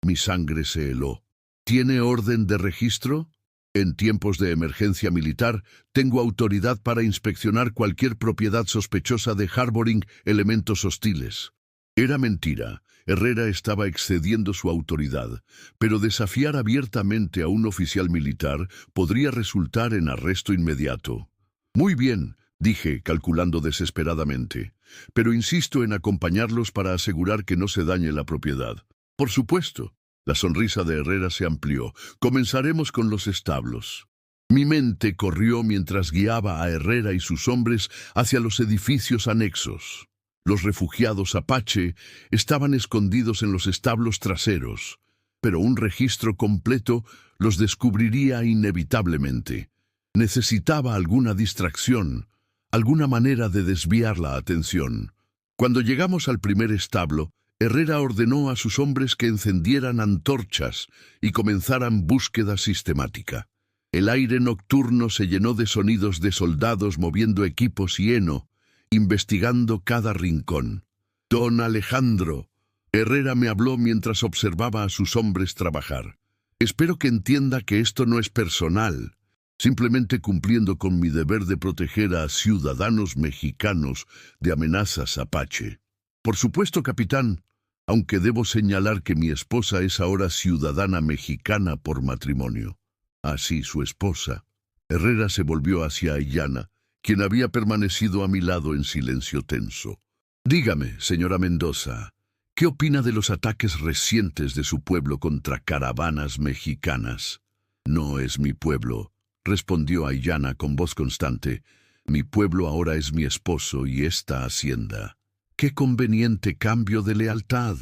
Mi sangre se heló. ¿Tiene orden de registro? En tiempos de emergencia militar, tengo autoridad para inspeccionar cualquier propiedad sospechosa de harboring elementos hostiles. Era mentira. Herrera estaba excediendo su autoridad, pero desafiar abiertamente a un oficial militar podría resultar en arresto inmediato. Muy bien, dije, calculando desesperadamente, pero insisto en acompañarlos para asegurar que no se dañe la propiedad. Por supuesto. La sonrisa de Herrera se amplió. Comenzaremos con los establos. Mi mente corrió mientras guiaba a Herrera y sus hombres hacia los edificios anexos. Los refugiados apache estaban escondidos en los establos traseros, pero un registro completo los descubriría inevitablemente. Necesitaba alguna distracción, alguna manera de desviar la atención. Cuando llegamos al primer establo, Herrera ordenó a sus hombres que encendieran antorchas y comenzaran búsqueda sistemática. El aire nocturno se llenó de sonidos de soldados moviendo equipos y heno, investigando cada rincón. «Don Alejandro», Herrera me habló mientras observaba a sus hombres trabajar. «Espero que entienda que esto no es personal, simplemente cumpliendo con mi deber de proteger a ciudadanos mexicanos de amenazas apache». «Por supuesto, capitán, aunque debo señalar que mi esposa es ahora ciudadana mexicana por matrimonio». Así su esposa. Herrera se volvió hacia Aiyana, quien había permanecido a mi lado en silencio tenso. «Dígame, señora Mendoza, ¿qué opina de los ataques recientes de su pueblo contra caravanas mexicanas?» «No es mi pueblo», respondió Aiyana con voz constante. «Mi pueblo ahora es mi esposo y esta hacienda». ¡Qué conveniente cambio de lealtad!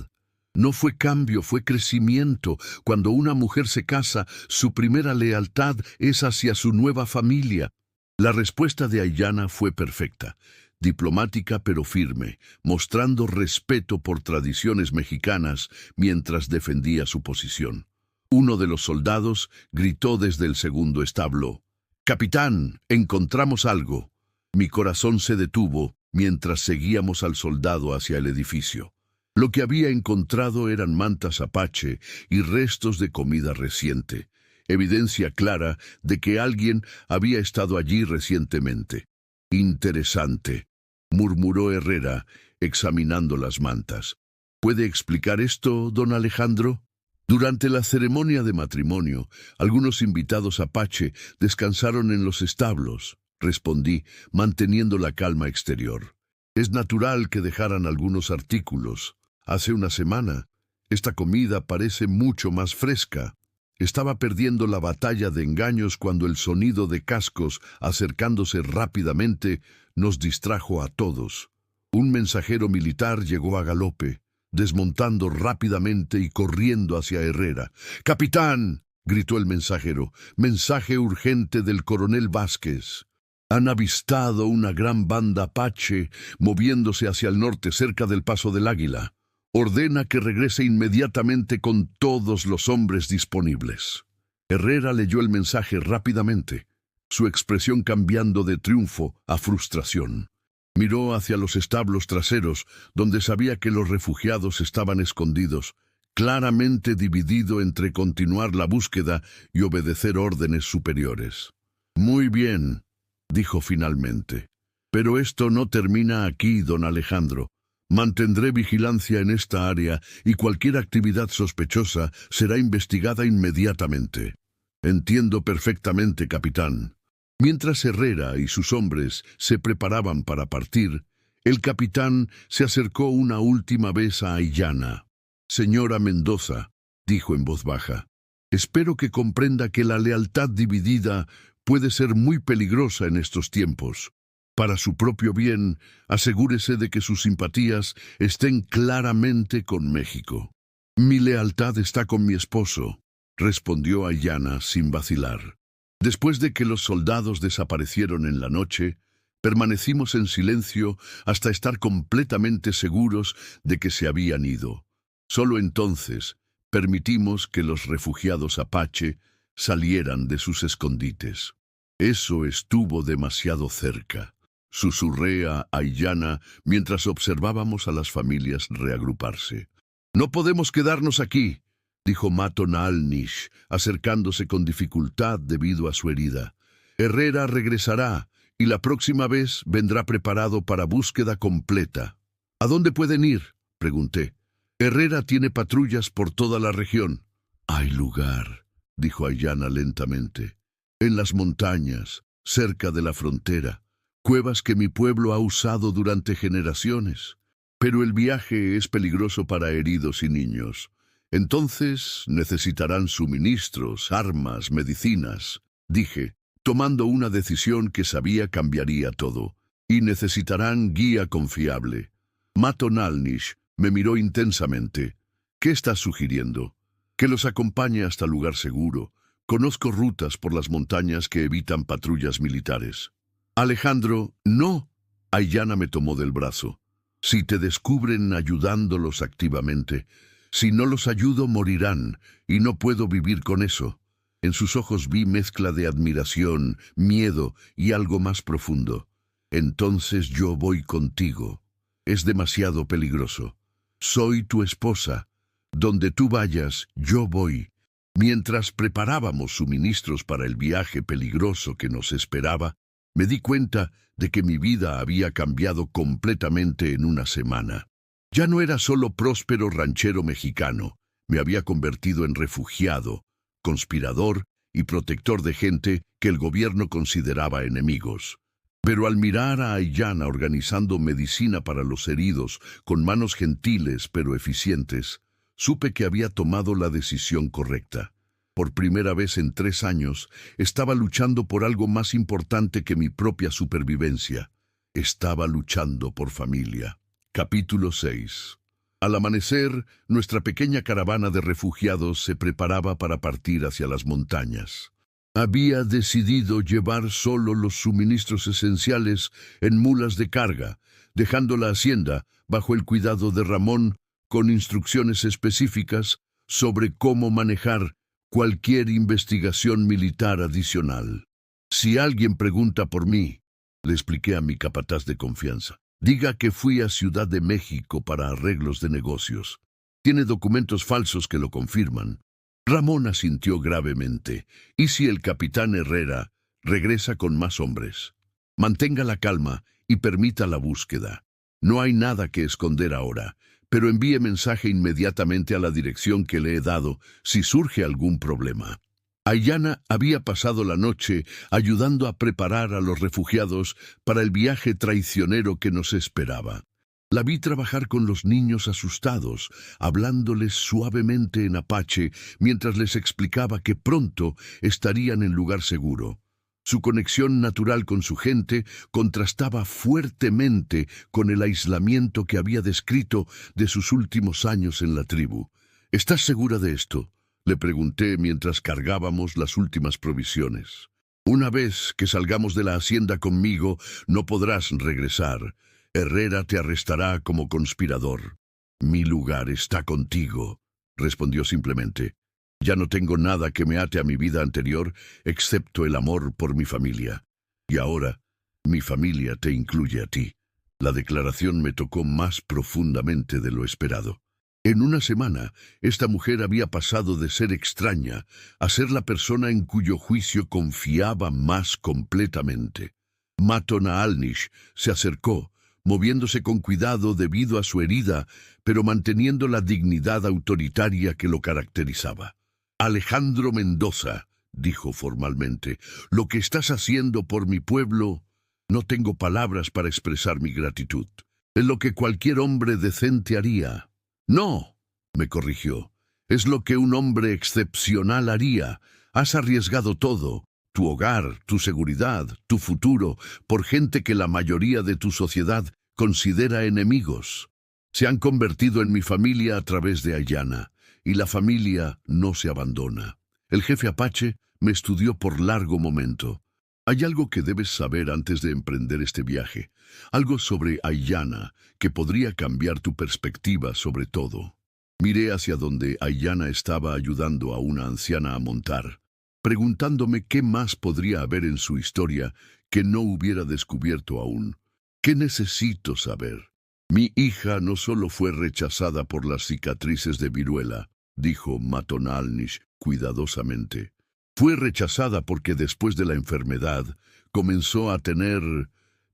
No fue cambio, fue crecimiento. Cuando una mujer se casa, su primera lealtad es hacia su nueva familia. La respuesta de Aiyana fue perfecta, diplomática pero firme, mostrando respeto por tradiciones mexicanas mientras defendía su posición. Uno de los soldados gritó desde el segundo establo: «Capitán, encontramos algo». Mi corazón se detuvo mientras seguíamos al soldado hacia el edificio. Lo que había encontrado eran mantas apache y restos de comida reciente, evidencia clara de que alguien había estado allí recientemente. «Interesante», murmuró Herrera, examinando las mantas. «¿Puede explicar esto, don Alejandro?» Durante la ceremonia de matrimonio, algunos invitados apache descansaron en los establos, respondí, manteniendo la calma exterior. Es natural que dejaran algunos artículos. Hace una semana, esta comida parece mucho más fresca. Estaba perdiendo la batalla de engaños cuando el sonido de cascos acercándose rápidamente nos distrajo a todos. Un mensajero militar llegó a galope, desmontando rápidamente y corriendo hacia Herrera. «¡Capitán!», gritó el mensajero. «Mensaje urgente del coronel Vázquez. Han avistado una gran banda apache moviéndose hacia el norte cerca del Paso del Águila. Ordena que regrese inmediatamente con todos los hombres disponibles». Herrera leyó el mensaje rápidamente, su expresión cambiando de triunfo a frustración. Miró hacia los establos traseros, donde sabía que los refugiados estaban escondidos, claramente dividido entre continuar la búsqueda y obedecer órdenes superiores. «Muy bien», dijo finalmente. «Pero esto no termina aquí, don Alejandro. Mantendré vigilancia en esta área y cualquier actividad sospechosa será investigada inmediatamente». «Entiendo perfectamente, capitán». Mientras Herrera y sus hombres se preparaban para partir, el capitán se acercó una última vez a Aiyana. «Señora Mendoza», dijo en voz baja, «espero que comprenda que la lealtad dividida puede ser muy peligrosa en estos tiempos. Para su propio bien, asegúrese de que sus simpatías estén claramente con México». «Mi lealtad está con mi esposo», respondió Aiyana sin vacilar. Después de que los soldados desaparecieron en la noche, permanecimos en silencio hasta estar completamente seguros de que se habían ido. Solo entonces permitimos que los refugiados apache salieran de sus escondites. Eso estuvo demasiado cerca, susurré a Aiyana mientras observábamos a las familias reagruparse. «No podemos quedarnos aquí», dijo Mato Naalnish, acercándose con dificultad debido a su herida. «Herrera regresará y la próxima vez vendrá preparado para búsqueda completa». «¿A dónde pueden ir?», pregunté. «Herrera tiene patrullas por toda la región». «Hay lugar», dijo Aiyana lentamente. «En las montañas, cerca de la frontera, cuevas que mi pueblo ha usado durante generaciones. Pero el viaje es peligroso para heridos y niños. Entonces necesitarán suministros, armas, medicinas», dije, tomando una decisión que sabía cambiaría todo. «Y necesitarán guía confiable». Mato Naalnish me miró intensamente. «¿Qué estás sugiriendo?» «Que los acompañe hasta lugar seguro. Conozco rutas por las montañas que evitan patrullas militares». «Alejandro, no». Aiyana me tomó del brazo. «Si te descubren ayudándolos activamente, si no los ayudo morirán, y no puedo vivir con eso». En sus ojos vi mezcla de admiración, miedo y algo más profundo. «Entonces yo voy contigo. Es demasiado peligroso. Soy tu esposa. Donde tú vayas, yo voy». Mientras preparábamos suministros para el viaje peligroso que nos esperaba, me di cuenta de que mi vida había cambiado completamente en una semana. Ya no era solo próspero ranchero mexicano, me había convertido en refugiado, conspirador y protector de gente que el gobierno consideraba enemigos. Pero al mirar a Aiyana organizando medicina para los heridos con manos gentiles pero eficientes, supe que había tomado la decisión correcta. Por primera vez en 3 años, estaba luchando por algo más importante que mi propia supervivencia. Estaba luchando por familia. Capítulo 6. Al amanecer, nuestra pequeña caravana de refugiados se preparaba para partir hacia las montañas. Había decidido llevar solo los suministros esenciales en mulas de carga, dejando la hacienda bajo el cuidado de Ramón con instrucciones específicas sobre cómo manejar cualquier investigación militar adicional. «Si alguien pregunta por mí», le expliqué a mi capataz de confianza, «diga que fui a Ciudad de México para arreglos de negocios. Tiene documentos falsos que lo confirman». Ramón asintió gravemente. «¿Y si el capitán Herrera regresa con más hombres? Mantenga la calma y permita la búsqueda. No hay nada que esconder ahora, pero envíe mensaje inmediatamente a la dirección que le he dado si surge algún problema». Aiyana había pasado la noche ayudando a preparar a los refugiados para el viaje traicionero que nos esperaba. La vi trabajar con los niños asustados, hablándoles suavemente en apache mientras les explicaba que pronto estarían en lugar seguro. Su conexión natural con su gente contrastaba fuertemente con el aislamiento que había descrito de sus últimos años en la tribu. «¿Estás segura de esto?», le pregunté mientras cargábamos las últimas provisiones. «Una vez que salgamos de la hacienda conmigo, no podrás regresar. Herrera te arrestará como conspirador». «Mi lugar está contigo», respondió simplemente. «Ya no tengo nada que me ate a mi vida anterior, excepto el amor por mi familia. Y ahora, mi familia te incluye a ti». La declaración me tocó más profundamente de lo esperado. En una semana, esta mujer había pasado de ser extraña a ser la persona en cuyo juicio confiaba más completamente. Mato Naalnish se acercó, moviéndose con cuidado debido a su herida, pero manteniendo la dignidad autoritaria que lo caracterizaba. «Alejandro Mendoza», dijo formalmente, «lo que estás haciendo por mi pueblo, no tengo palabras para expresar mi gratitud. Es lo que cualquier hombre decente haría». «No», me corrigió, «es lo que un hombre excepcional haría. Has arriesgado todo, tu hogar, tu seguridad, tu futuro, por gente que la mayoría de tu sociedad considera enemigos. Se han convertido en mi familia a través de Aiyana, y la familia no se abandona». El jefe apache Me estudió por largo momento. Hay algo que debes saber antes de emprender este viaje. Algo sobre Ayana que podría cambiar tu perspectiva sobre todo. Miré hacia donde Ayana estaba ayudando a una anciana a montar, preguntándome qué más podría haber en su historia que no hubiera descubierto aún. ¿Qué necesito saber? Mi hija no solo fue rechazada por las cicatrices de viruela, dijo Matonalnish cuidadosamente. Fue rechazada porque después de la enfermedad comenzó a tener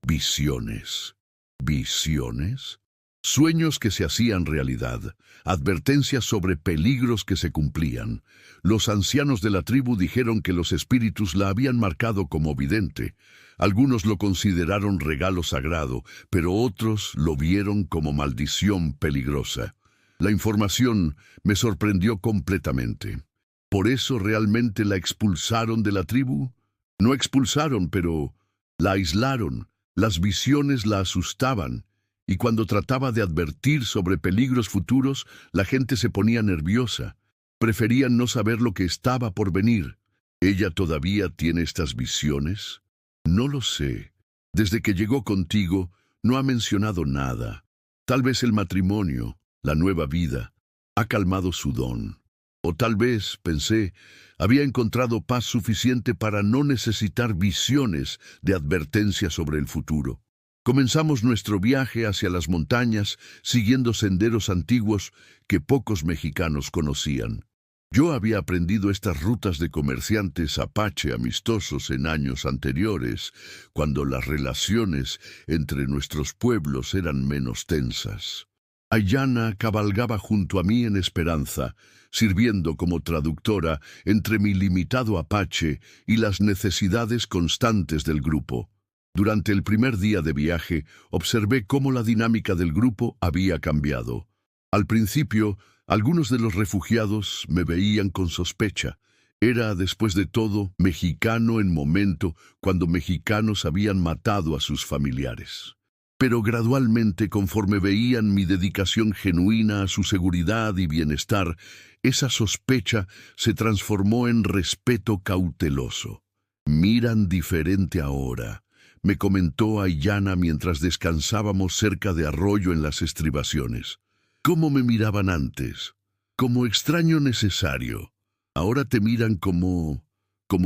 visiones. ¿Visiones? Sueños que se hacían realidad, advertencias sobre peligros que se cumplían. Los ancianos de la tribu dijeron que los espíritus la habían marcado como vidente. Algunos lo consideraron regalo sagrado, pero otros lo vieron como maldición peligrosa. La información me sorprendió completamente. ¿Por eso realmente la expulsaron de la tribu? No expulsaron, pero la aislaron. Las visiones la asustaban. Y cuando trataba de advertir sobre peligros futuros, la gente se ponía nerviosa. Preferían no saber lo que estaba por venir. ¿Ella todavía tiene estas visiones? No lo sé. Desde que llegó contigo, no ha mencionado nada. Tal vez el matrimonio, la nueva vida, ha calmado su don. O tal vez, pensé, había encontrado paz suficiente para no necesitar visiones de advertencia sobre el futuro. Comenzamos nuestro viaje hacia las montañas, siguiendo senderos antiguos que pocos mexicanos conocían. Yo había aprendido estas rutas de comerciantes apache amistosos en años anteriores, cuando las relaciones entre nuestros pueblos eran menos tensas. Ayana cabalgaba junto a mí en esperanza, sirviendo como traductora entre mi limitado apache y las necesidades constantes del grupo. Durante el primer día de viaje, observé cómo la dinámica del grupo había cambiado. Al principio, algunos de los refugiados me veían con sospecha. Era, después de todo, mexicano en momento cuando mexicanos habían matado a sus familiares. Pero gradualmente, conforme veían mi dedicación genuina a su seguridad y bienestar, esa sospecha se transformó en respeto cauteloso. Miran diferente ahora, me comentó Ayana mientras descansábamos cerca de Arroyo en las estribaciones. ¿Cómo me miraban antes? Como extraño necesario. Ahora te miran como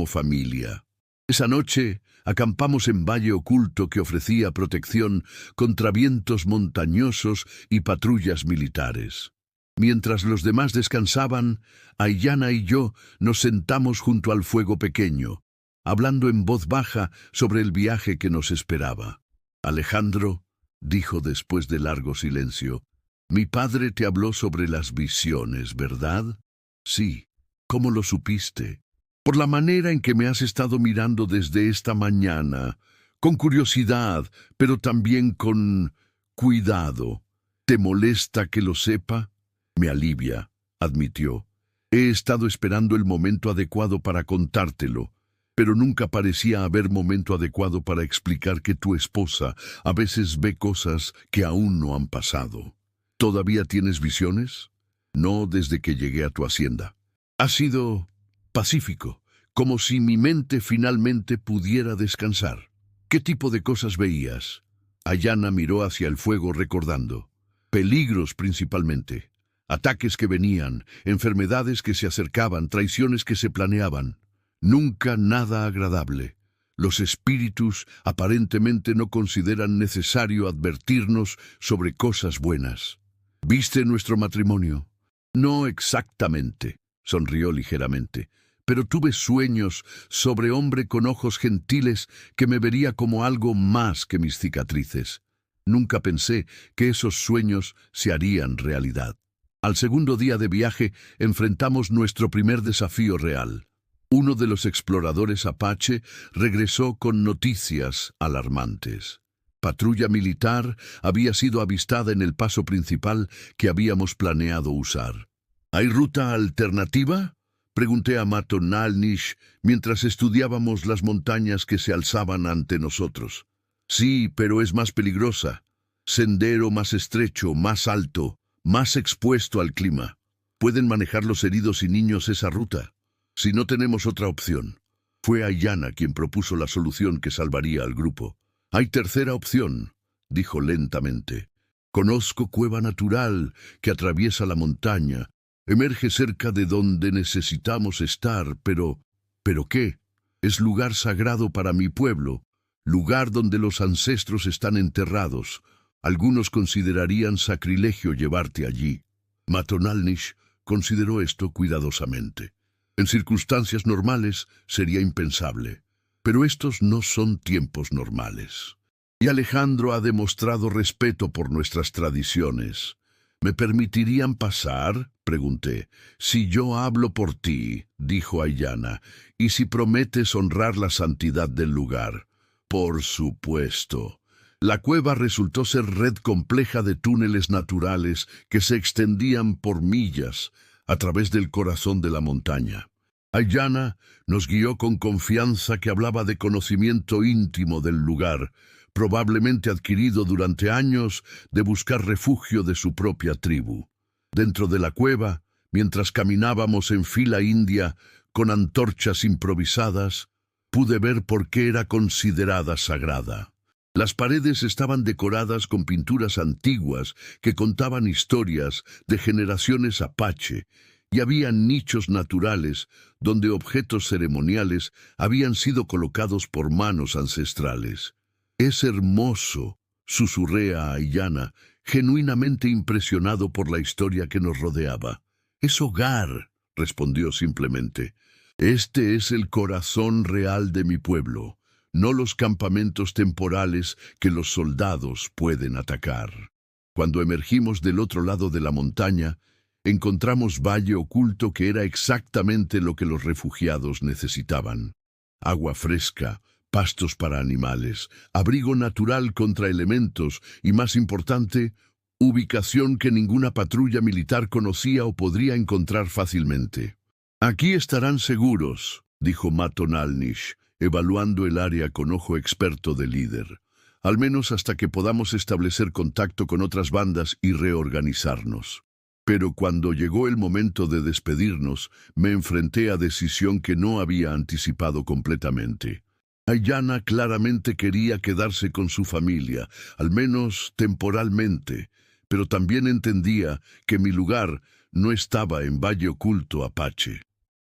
familia. Esa noche acampamos en Valle Oculto que ofrecía protección contra vientos montañosos y patrullas militares. Mientras los demás descansaban, Ayana y yo nos sentamos junto al fuego pequeño, hablando en voz baja sobre el viaje que nos esperaba. Alejandro, dijo después de largo silencio, mi padre te habló sobre las visiones, ¿verdad? Sí. ¿Cómo lo supiste? Por la manera en que me has estado mirando desde esta mañana, con curiosidad, pero también con cuidado. ¿Te molesta que lo sepa? Me alivia, admitió. He estado esperando el momento adecuado para contártelo, pero nunca parecía haber momento adecuado para explicar que tu esposa a veces ve cosas que aún no han pasado. ¿Todavía tienes visiones? No desde que llegué a tu hacienda. Ha sido pacífico, como si mi mente finalmente pudiera descansar. ¿Qué tipo de cosas veías? Ayana miró hacia el fuego recordando. Peligros principalmente. Ataques que venían, enfermedades que se acercaban, traiciones que se planeaban. Nunca nada agradable. Los espíritus aparentemente no consideran necesario advertirnos sobre cosas buenas. ¿Viste nuestro matrimonio? No exactamente, sonrió ligeramente, pero tuve sueños sobre hombre con ojos gentiles que me vería como algo más que mis cicatrices. Nunca pensé que esos sueños se harían realidad. Al segundo día de viaje enfrentamos nuestro primer desafío real. Uno de los exploradores apache regresó con noticias alarmantes. Patrulla militar había sido avistada en el paso principal que habíamos planeado usar. ¿Hay ruta alternativa? Pregunté a Matonalnish mientras estudiábamos las montañas que se alzaban ante nosotros. Sí, pero es más peligrosa. Sendero más estrecho, más alto, más expuesto al clima. ¿Pueden manejar los heridos y niños esa ruta? Si no tenemos otra opción. Fue Aiyana quien propuso la solución que salvaría al grupo. Hay tercera opción, dijo lentamente. Conozco cueva natural que atraviesa la montaña. Emerge cerca de donde necesitamos estar, pero... ¿Pero qué? Es lugar sagrado para mi pueblo, lugar donde los ancestros están enterrados. Algunos considerarían sacrilegio llevarte allí. Matonaljnish consideró esto cuidadosamente. En circunstancias normales sería impensable, pero estos no son tiempos normales. Y Alejandro ha demostrado respeto por nuestras tradiciones. ¿Me permitirían pasar?, pregunté. Si yo hablo por ti, dijo Aiyana, y si prometes honrar la santidad del lugar. Por supuesto. La cueva resultó ser red compleja de túneles naturales que se extendían por millas a través del corazón de la montaña. Aiyana nos guió con confianza que hablaba de conocimiento íntimo del lugar, probablemente adquirido durante años de buscar refugio de su propia tribu. Dentro de la cueva, mientras caminábamos en fila india con antorchas improvisadas, pude ver por qué era considerada sagrada. Las paredes estaban decoradas con pinturas antiguas que contaban historias de generaciones apache, y había nichos naturales donde objetos ceremoniales habían sido colocados por manos ancestrales. «Es hermoso», susurré a Aiyana, genuinamente impresionado por la historia que nos rodeaba. «Es hogar», respondió simplemente. «Este es el corazón real de mi pueblo, no los campamentos temporales que los soldados pueden atacar». Cuando emergimos del otro lado de la montaña, encontramos valle oculto que era exactamente lo que los refugiados necesitaban. Agua fresca, pastos para animales, abrigo natural contra elementos y, más importante, ubicación que ninguna patrulla militar conocía o podría encontrar fácilmente. «Aquí estarán seguros», dijo Matonaljnish, evaluando el área con ojo experto de líder, «al menos hasta que podamos establecer contacto con otras bandas y reorganizarnos». Pero cuando llegó el momento de despedirnos, me enfrenté a decisión que no había anticipado completamente. Aiyana claramente quería quedarse con su familia, al menos temporalmente, pero también entendía que mi lugar no estaba en Valle Oculto Apache.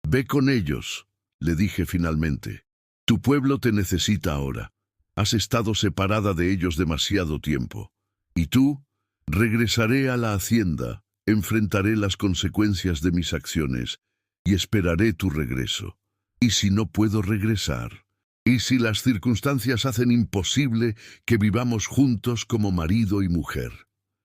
«Ve con ellos», le dije finalmente. «Tu pueblo te necesita ahora. Has estado separada de ellos demasiado tiempo. ¿Y tú?» «Regresaré a la hacienda. Enfrentaré las consecuencias de mis acciones y esperaré tu regreso. ¿Y si no puedo regresar? ¿Y si las circunstancias hacen imposible que vivamos juntos como marido y mujer?»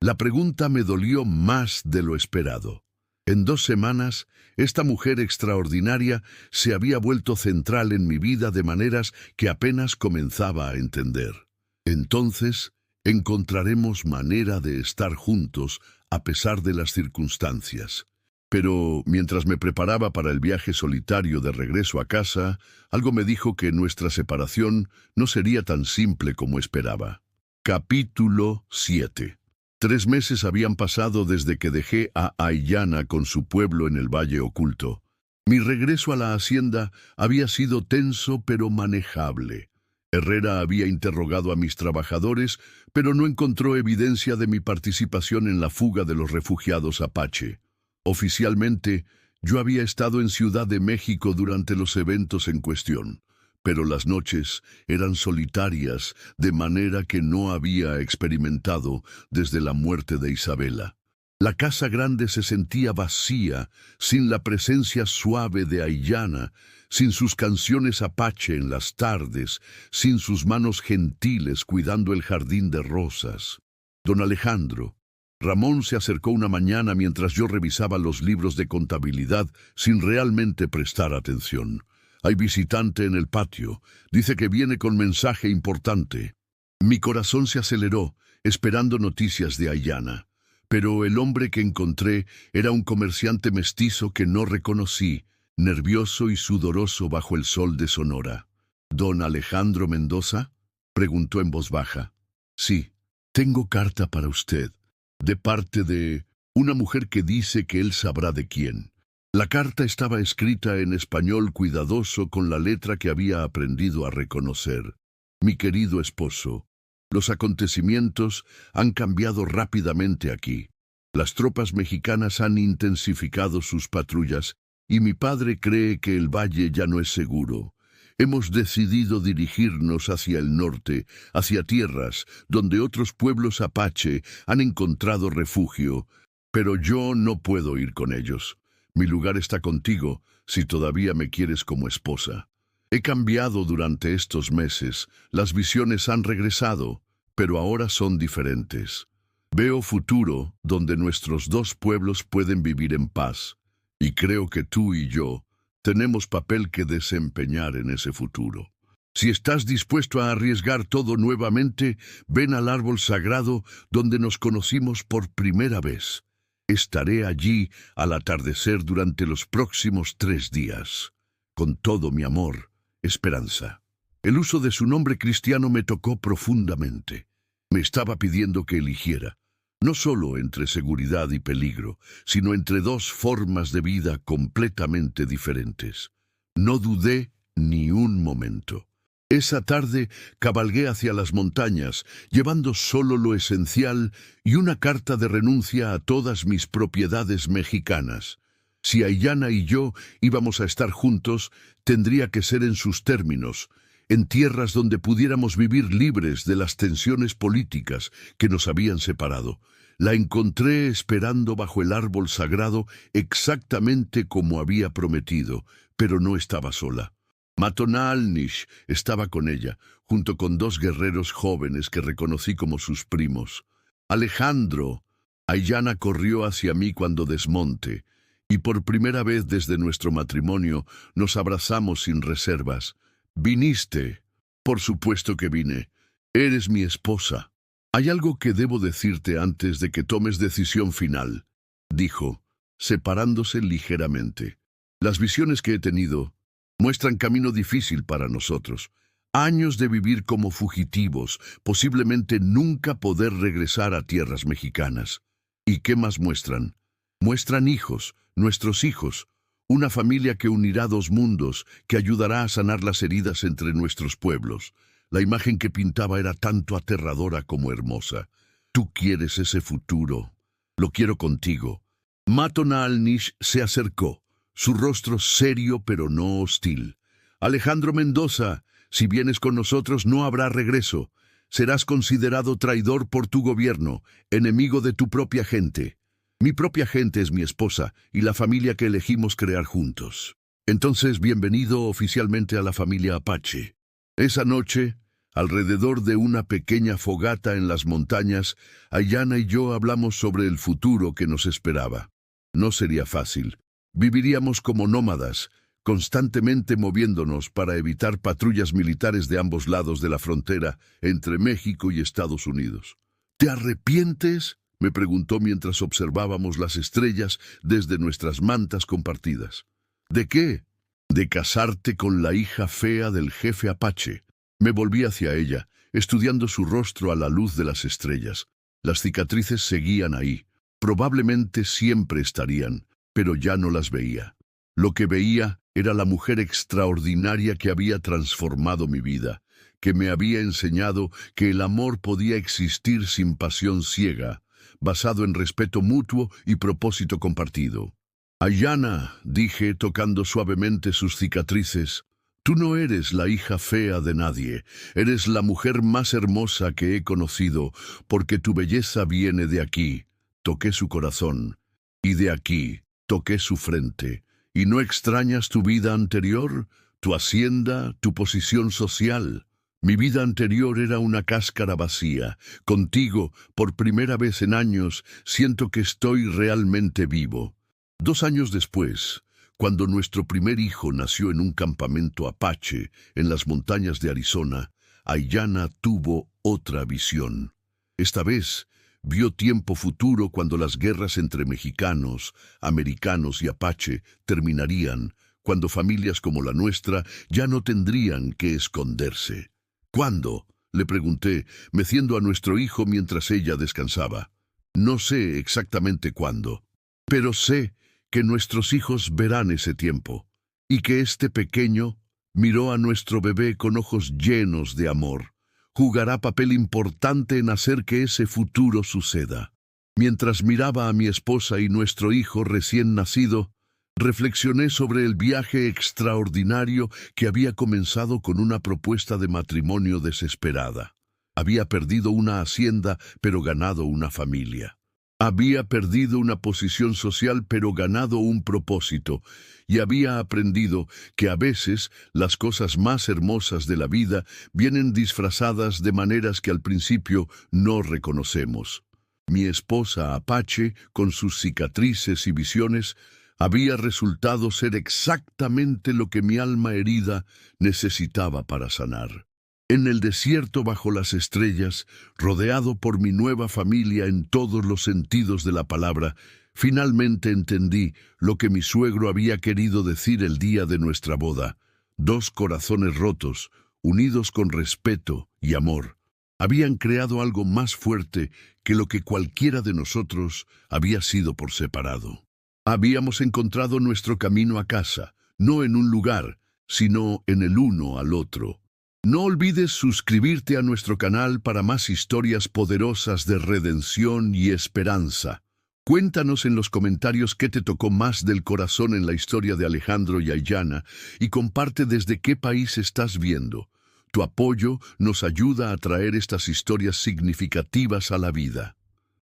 La pregunta me dolió más de lo esperado. En 2 semanas, esta mujer extraordinaria se había vuelto central en mi vida de maneras que apenas comenzaba a entender. Entonces, encontraremos manera de estar juntos a pesar de las circunstancias. Pero mientras me preparaba para el viaje solitario de regreso a casa, algo me dijo que nuestra separación no sería tan simple como esperaba. Capítulo 7. 3 meses habían pasado desde que dejé a Aiyana con su pueblo en el Valle Oculto. Mi regreso a la hacienda había sido tenso pero manejable. Herrera había interrogado a mis trabajadores, pero no encontró evidencia de mi participación en la fuga de los refugiados apache. Oficialmente, yo había estado en Ciudad de México durante los eventos en cuestión, pero las noches eran solitarias, de manera que no había experimentado desde la muerte de Isabela. La casa grande se sentía vacía, sin la presencia suave de Aiyana, sin sus canciones apache en las tardes, sin sus manos gentiles cuidando el jardín de rosas. Don Alejandro. Ramón se acercó una mañana mientras yo revisaba los libros de contabilidad sin realmente prestar atención. «Hay visitante en el patio. Dice que viene con mensaje importante». Mi corazón se aceleró, esperando noticias de Aiyana. Pero el hombre que encontré era un comerciante mestizo que no reconocí, nervioso y sudoroso bajo el sol de Sonora. «¿Don Alejandro Mendoza?», preguntó en voz baja. «Sí, tengo carta para usted, de parte de una mujer que dice que él sabrá de quién. La carta estaba escrita en español cuidadoso con la letra que había aprendido a reconocer. Mi querido esposo, los acontecimientos han cambiado rápidamente aquí. Las tropas mexicanas han intensificado sus patrullas y mi padre cree que el valle ya no es seguro. Hemos decidido dirigirnos hacia el norte, hacia tierras donde otros pueblos apache han encontrado refugio, pero yo no puedo ir con ellos. Mi lugar está contigo si todavía me quieres como esposa. He cambiado durante estos meses, las visiones han regresado, pero ahora son diferentes. Veo futuro donde nuestros dos pueblos pueden vivir en paz, y creo que tú y yo tenemos papel que desempeñar en ese futuro. Si estás dispuesto a arriesgar todo nuevamente, ven al árbol sagrado donde nos conocimos por primera vez. Estaré allí al atardecer durante los próximos 3 días. Con todo mi amor, Esperanza. El uso de su nombre cristiano me tocó profundamente. Me estaba pidiendo que eligiera, no solo entre seguridad y peligro, sino entre dos formas de vida completamente diferentes. No dudé ni un momento. Esa tarde cabalgué hacia las montañas, llevando solo lo esencial y una carta de renuncia a todas mis propiedades mexicanas. Si Aiyana y yo íbamos a estar juntos, tendría que ser en sus términos, en tierras donde pudiéramos vivir libres de las tensiones políticas que nos habían separado. La encontré esperando bajo el árbol sagrado exactamente como había prometido, pero no estaba sola. Matonalnish estaba con ella, junto con 2 guerreros jóvenes que reconocí como sus primos. Alejandro. Aiyana corrió hacia mí cuando desmonte, y por primera vez desde nuestro matrimonio nos abrazamos sin reservas. ¿Viniste? Por supuesto que vine. Eres mi esposa. Hay algo que debo decirte antes de que tomes decisión final, dijo, separándose ligeramente. Las visiones que he tenido muestran camino difícil para nosotros. Años de vivir como fugitivos, posiblemente nunca poder regresar a tierras mexicanas. ¿Y qué más muestran? Muestran hijos, nuestros hijos, una familia que unirá 2 mundos, que ayudará a sanar las heridas entre nuestros pueblos. La imagen que pintaba era tanto aterradora como hermosa. Tú quieres ese futuro. Lo quiero contigo. Matonalnish se acercó, su rostro serio pero no hostil. Alejandro Mendoza, si vienes con nosotros no habrá regreso. Serás considerado traidor por tu gobierno, enemigo de tu propia gente. Mi propia gente es mi esposa y la familia que elegimos crear juntos. Entonces, bienvenido oficialmente a la familia Apache. Esa noche, alrededor de una pequeña fogata en las montañas, Aiyana y yo hablamos sobre el futuro que nos esperaba. No sería fácil. Viviríamos como nómadas, constantemente moviéndonos para evitar patrullas militares de ambos lados de la frontera entre México y Estados Unidos. ¿Te arrepientes?, me preguntó mientras observábamos las estrellas desde nuestras mantas compartidas. ¿De qué? De casarte con la hija fea del jefe Apache. Me volví hacia ella, estudiando su rostro a la luz de las estrellas. Las cicatrices seguían ahí. Probablemente siempre estarían, pero ya no las veía. Lo que veía era la mujer extraordinaria que había transformado mi vida, que me había enseñado que el amor podía existir sin pasión ciega, basado en respeto mutuo y propósito compartido. Aiyana, dije tocando suavemente sus cicatrices, tú no eres la hija fea de nadie, eres la mujer más hermosa que he conocido, porque tu belleza viene de aquí. Toqué su corazón, y de aquí toqué su frente. ¿Y no extrañas tu vida anterior, tu hacienda, tu posición social? Mi vida anterior era una cáscara vacía. Contigo, por primera vez en años, siento que estoy realmente vivo. 2 años después, cuando nuestro primer hijo nació en un campamento apache en las montañas de Arizona, Aiyana tuvo otra visión. Esta vez, vio tiempo futuro cuando las guerras entre mexicanos, americanos y apache terminarían, cuando familias como la nuestra ya no tendrían que esconderse. ¿Cuándo?, le pregunté, meciendo a nuestro hijo mientras ella descansaba. No sé exactamente cuándo, pero sé que nuestros hijos verán ese tiempo, y que este pequeño miró a nuestro bebé con ojos llenos de amor. Jugará papel importante en hacer que ese futuro suceda. Mientras miraba a mi esposa y nuestro hijo recién nacido, reflexioné sobre el viaje extraordinario que había comenzado con una propuesta de matrimonio desesperada. Había perdido una hacienda, pero ganado una familia. Había perdido una posición social, pero ganado un propósito, y había aprendido que a veces las cosas más hermosas de la vida vienen disfrazadas de maneras que al principio no reconocemos. Mi esposa Apache, con sus cicatrices y visiones, había resultado ser exactamente lo que mi alma herida necesitaba para sanar. En el desierto bajo las estrellas, rodeado por mi nueva familia en todos los sentidos de la palabra, finalmente entendí lo que mi suegro había querido decir el día de nuestra boda. Dos corazones rotos, unidos con respeto y amor, habían creado algo más fuerte que lo que cualquiera de nosotros había sido por separado. Habíamos encontrado nuestro camino a casa, no en un lugar, sino en el uno al otro. No olvides suscribirte a nuestro canal para más historias poderosas de redención y esperanza. Cuéntanos en los comentarios qué te tocó más del corazón en la historia de Alejandro y Aiyana y comparte desde qué país estás viendo. Tu apoyo nos ayuda a traer estas historias significativas a la vida.